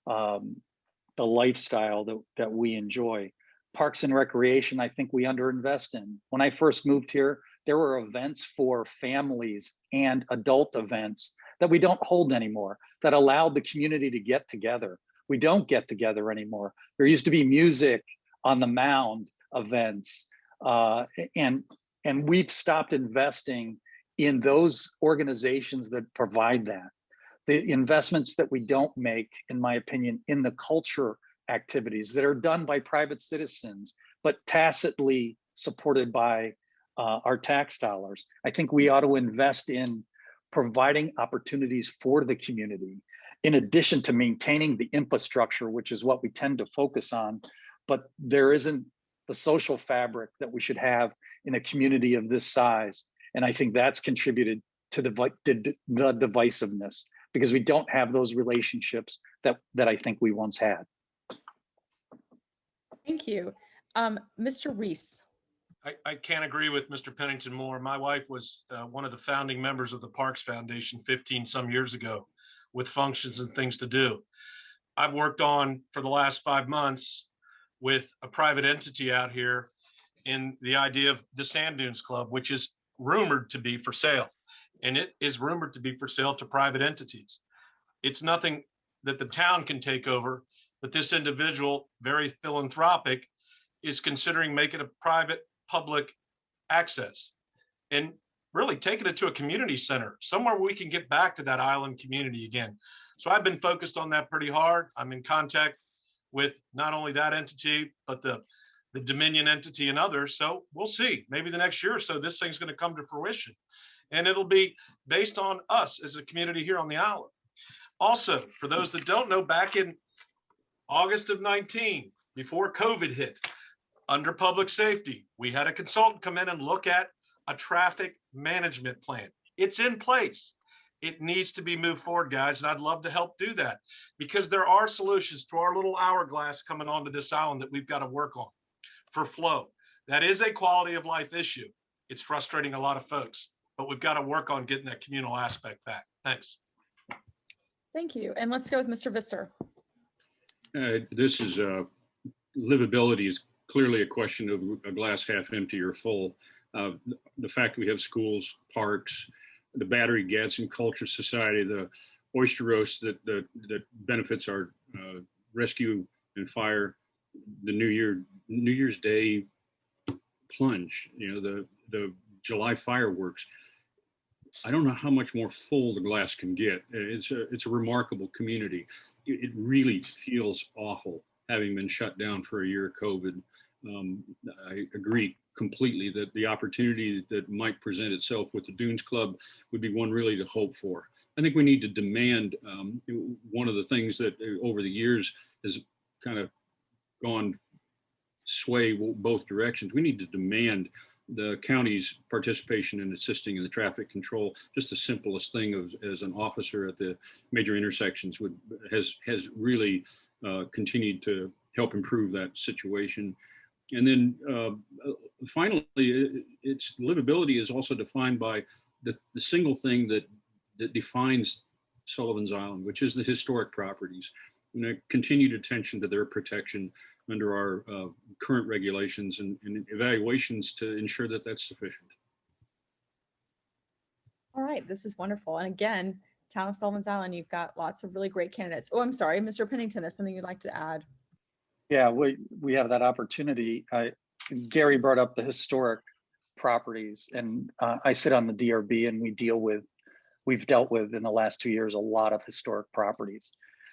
the lifestyle that we enjoy. Parks and recreation, I think we underinvest in. When I first moved here, there were events for families and adult events that we don't hold anymore, that allowed the community to get together. We don't get together anymore. There used to be music on the mound events, and we've stopped investing in those organizations that provide that. The investments that we don't make, in my opinion, in the culture activities that are done by private citizens, but tacitly supported by our tax dollars. I think we ought to invest in providing opportunities for the community, in addition to maintaining the infrastructure, which is what we tend to focus on. But there isn't the social fabric that we should have in a community of this size. And I think that's contributed to the divisiveness, because we don't have those relationships that I think we once had. Thank you. Mr. Reese. I can't agree with Mr. Pennington more. My wife was one of the founding members of the Parks Foundation 15 some years ago, with functions and things to do. I've worked on for the last 5 months with a private entity out here in the idea of the Sand Dunes Club, which is rumored to be for sale. And it is rumored to be for sale to private entities. It's nothing that the town can take over, but this individual, very philanthropic, is considering making a private public access and really taking it to a community center, somewhere where we can get back to that island community again. So I've been focused on that pretty hard. I'm in contact with not only that entity, but the Dominion entity and others. So we'll see. Maybe the next year or so, this thing's going to come to fruition. And it'll be based on us as a community here on the island. Also, for those that don't know, back in August of 19, before COVID hit, under public safety, we had a consultant come in and look at a traffic management plan. It's in place. It needs to be moved forward, guys, and I'd love to help do that, because there are solutions to our little hourglass coming onto this island that we've got to work on for flow. That is a quality of life issue. It's frustrating a lot of folks, but we've got to work on getting that communal aspect back. Thanks. Thank you. And let's go with Mr. Visser. This is livability is clearly a question of a glass half empty or full. The fact we have schools, parks, the Battery Gadsden Culture Society, the oyster roast that benefits our rescue and fire, the New Year's Day plunge, the July fireworks. I don't know how much more full the glass can get. It's a remarkable community. It really feels awful having been shut down for a year of COVID. I agree completely that the opportunity that might present itself with the Dunes Club would be one really to hope for. I think we need to demand, one of the things that over the years has kind of gone sway both directions. We need to demand the county's participation in assisting in the traffic control. Just the simplest thing as an officer at the major intersections has really continued to help improve that situation. And then finally, its livability is also defined by the single thing that defines Sullivan's Island, which is the historic properties, and continued attention to their protection under our current regulations and evaluations to ensure that that's sufficient. All right, this is wonderful. And again, Town of Sullivan's Island, you've got lots of really great candidates. Oh, I'm sorry, Mr. Pennington, there's something you'd like to add. Yeah, we have that opportunity. Gary brought up the historic properties, and I sit on the DRB, and we've dealt with in the last 2 years a lot of historic properties.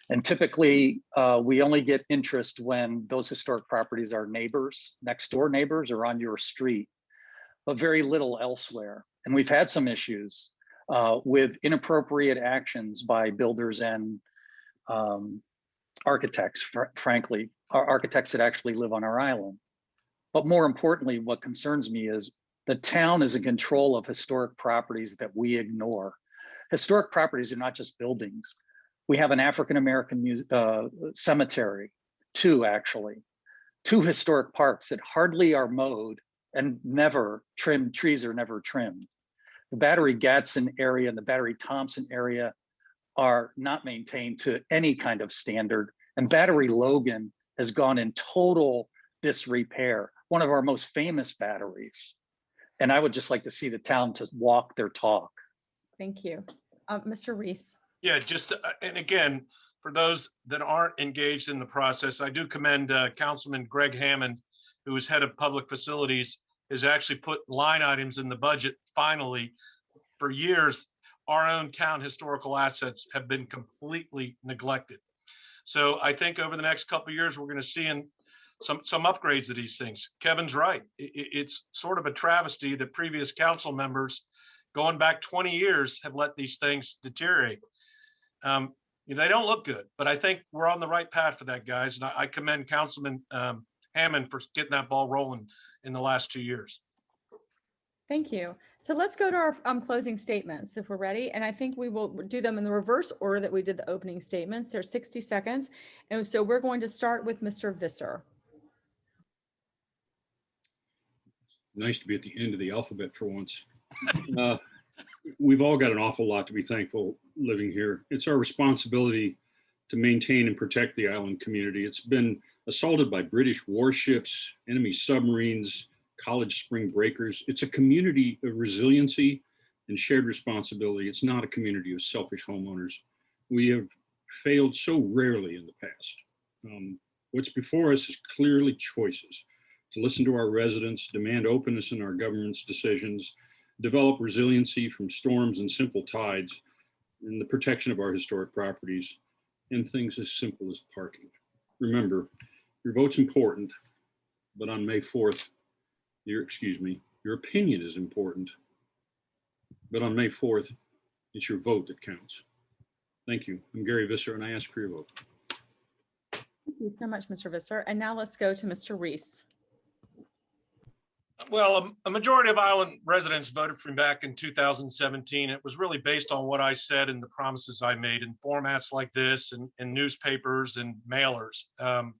And typically, we only get interest when those historic properties are neighbors, next door neighbors, or on your street, but very little elsewhere. And we've had some issues with inappropriate actions by builders and architects, frankly, architects that actually live on our island. But more importantly, what concerns me is the town is in control of historic properties that we ignore. Historic properties are not just buildings. We have an African-American cemetery, two historic parks that hardly are mowed and never trimmed. Trees are never trimmed. The Battery Gadsden area and the Battery Thompson area are not maintained to any kind of standard. And Battery Logan has gone in total disrepair, one of our most famous batteries. And I would just like to see the town to walk their talk. Thank you. Mr. Reese. Yeah, and again, for those that aren't engaged in the process, I do commend Councilman Greg Hammond, who is head of public facilities, has actually put line items in the budget. Finally, for years, our own town historical assets have been completely neglected. So I think over the next couple of years, we're going to see some upgrades to these things. Kevin's right. It's sort of a travesty that previous council members going back 20 years have let these things deteriorate. They don't look good, but I think we're on the right path for that, guys. And I commend Councilman Hammond for getting that ball rolling in the last 2 years. Thank you. So let's go to our closing statements if we're ready. And I think we will do them in the reverse order that we did the opening statements. They're 60 seconds. And so we're going to start with Mr. Visser. Nice to be at the end of the alphabet for once. We've all got an awful lot to be thankful living here. It's our responsibility to maintain and protect the island community. It's been assaulted by British warships, enemy submarines, college spring breakers. It's a community of resiliency and shared responsibility. It's not a community of selfish homeowners. We have failed so rarely in the past. What's before us is clearly choices to listen to our residents, demand openness in our government's decisions, develop resiliency from storms and simple tides, and the protection of our historic properties, and things as simple as parking. Remember, your vote's important, but on May 4th, your opinion is important, but on May 4th, it's your vote that counts. Thank you. I'm Gary Visser, and I ask for your vote. Thank you so much, Mr. Visser. And now let's go to Mr. Reese. Well, a majority of Island residents voted for me back in 2017. It was really based on what I said and the promises I made in formats like this and newspapers and mailers. And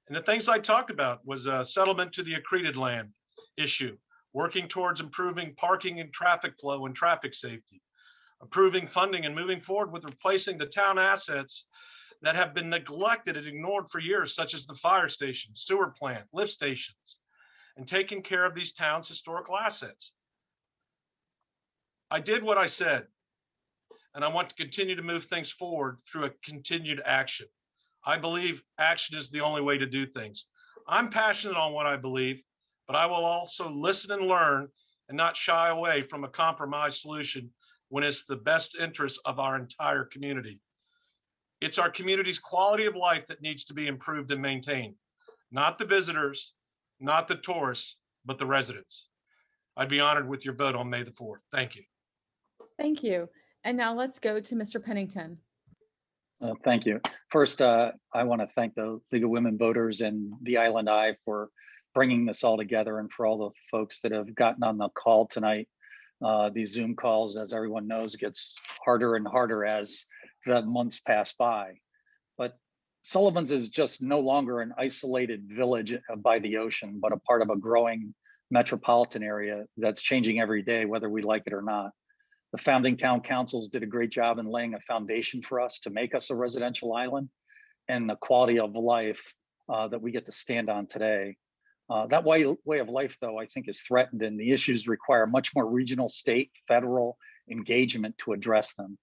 the things I talked about was a settlement to the accreted land issue, working towards improving parking and traffic flow and traffic safety, approving funding and moving forward with replacing the town assets that have been neglected and ignored for years, such as the fire station, sewer plant, lift stations, and taking care of these towns' historical assets. I did what I said, and I want to continue to move things forward through a continued action. I believe action is the only way to do things. I'm passionate on what I believe, but I will also listen and learn and not shy away from a compromise solution when it's the best interest of our entire community. It's our community's quality of life that needs to be improved and maintained, not the visitors, not the tourists, but the residents. I'd be honored with your vote on May the 4th. Thank you. Thank you. And now let's go to Mr. Pennington. Thank you. First, I want to thank the League of Women Voters and the Island Eye for bringing this all together, and for all the folks that have gotten on the call tonight. These Zoom calls, as everyone knows, gets harder and harder as the months pass by. But Sullivan's is just no longer an isolated village by the ocean, but a part of a growing metropolitan area that's changing every day, whether we like it or not. The founding town councils did a great job in laying a foundation for us to make us a residential island, and the quality of life that we get to stand on today. That way of life, though, I think is threatened, and the issues require much more regional, state, federal engagement to address them.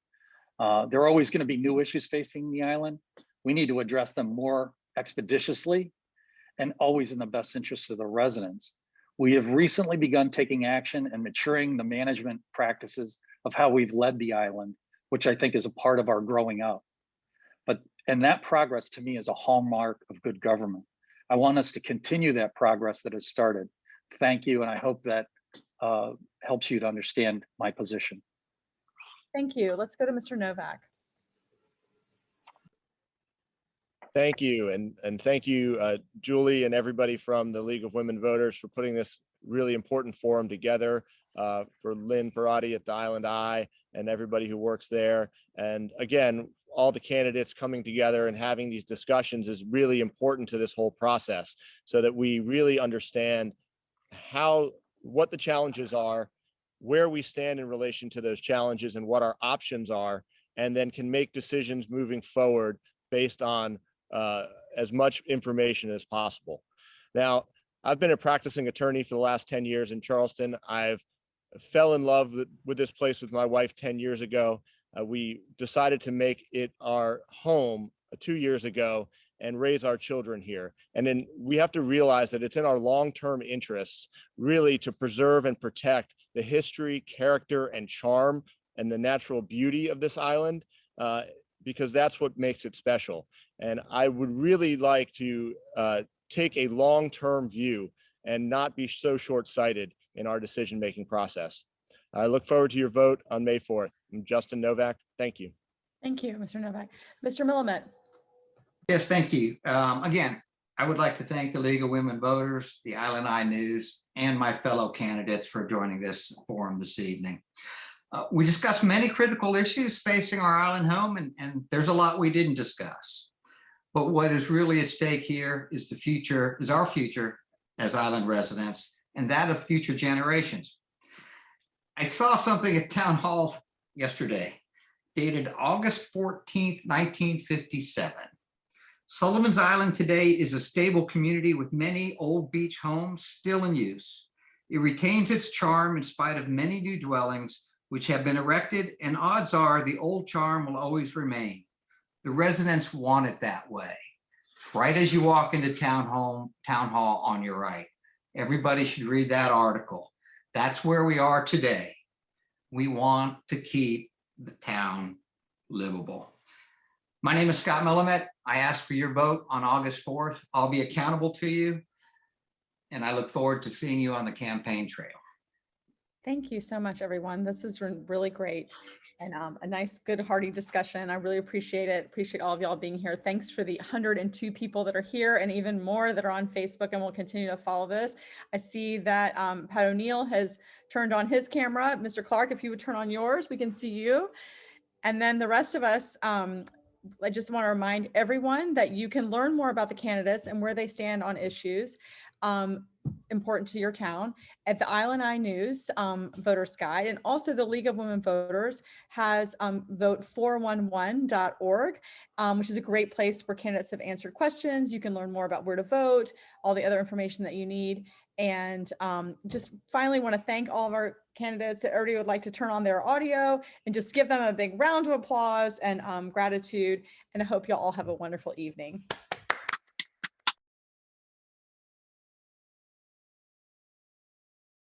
There are always going to be new issues facing the island. We need to address them more expeditiously and always in the best interest of the residents. We have recently begun taking action and maturing the management practices of how we've led the island, which I think is a part of our growing up. And that progress to me is a hallmark of good government. I want us to continue that progress that has started. Thank you, and I hope that helps you to understand my position. Thank you. Let's go to Mr. Novak. Thank you. And thank you, Julie, and everybody from the League of Women Voters for putting this really important forum together, for Lynn Parati at the Island Eye and everybody who works there. And again, all the candidates coming together and having these discussions is really important to this whole process so that we really understand what the challenges are, where we stand in relation to those challenges and what our options are, and then can make decisions moving forward based on as much information as possible. Now, I've been a practicing attorney for the last 10 years in Charleston. I've fell in love with this place with my wife 10 years ago. We decided to make it our home 2 years ago and raise our children here. And then we have to realize that it's in our long-term interests really to preserve and protect the history, character, and charm and the natural beauty of this island, because that's what makes it special. And I would really like to take a long-term view and not be so short-sighted in our decision-making process. I look forward to your vote on May 4th. I'm Justin Novak. Thank you. Thank you, Mr. Novak. Mr. Millimet. Yes, thank you. Again, I would like to thank the League of Women Voters, the Island Eye News, and my fellow candidates for joining this forum this evening. We discussed many critical issues facing our island home, and there's a lot we didn't discuss. But what is really at stake here is our future as island residents and that of future generations. I saw something at Town Hall yesterday, dated August 14th, 1957. Sullivan's Island today is a stable community with many old beach homes still in use. It retains its charm in spite of many new dwellings which have been erected, and odds are the old charm will always remain. The residents want it that way. Right as you walk into Town Hall on your right. Everybody should read that article. That's where we are today. We want to keep the town livable. My name is Scott Millimet. I ask for your vote on August 4th. I'll be accountable to you, and I look forward to seeing you on the campaign trail. Thank you so much, everyone. This is really great and a nice, good, hearty discussion. I really appreciate it. Appreciate all of y'all being here. Thanks for the 102 people that are here and even more that are on Facebook and will continue to follow this. I see that Pat O'Neill has turned on his camera. Mr. Clark, if you would turn on yours, we can see you. And then the rest of us, I just want to remind everyone that you can learn more about the candidates and where they stand on issues important to your town at the Island Eye News Voters Guide, and also the League of Women Voters has vote411.org, which is a great place where candidates have answered questions. You can learn more about where to vote, all the other information that you need. And just finally want to thank all of our candidates that already would like to turn on their audio and just give them a big round of applause and gratitude. And I hope you all have a wonderful evening.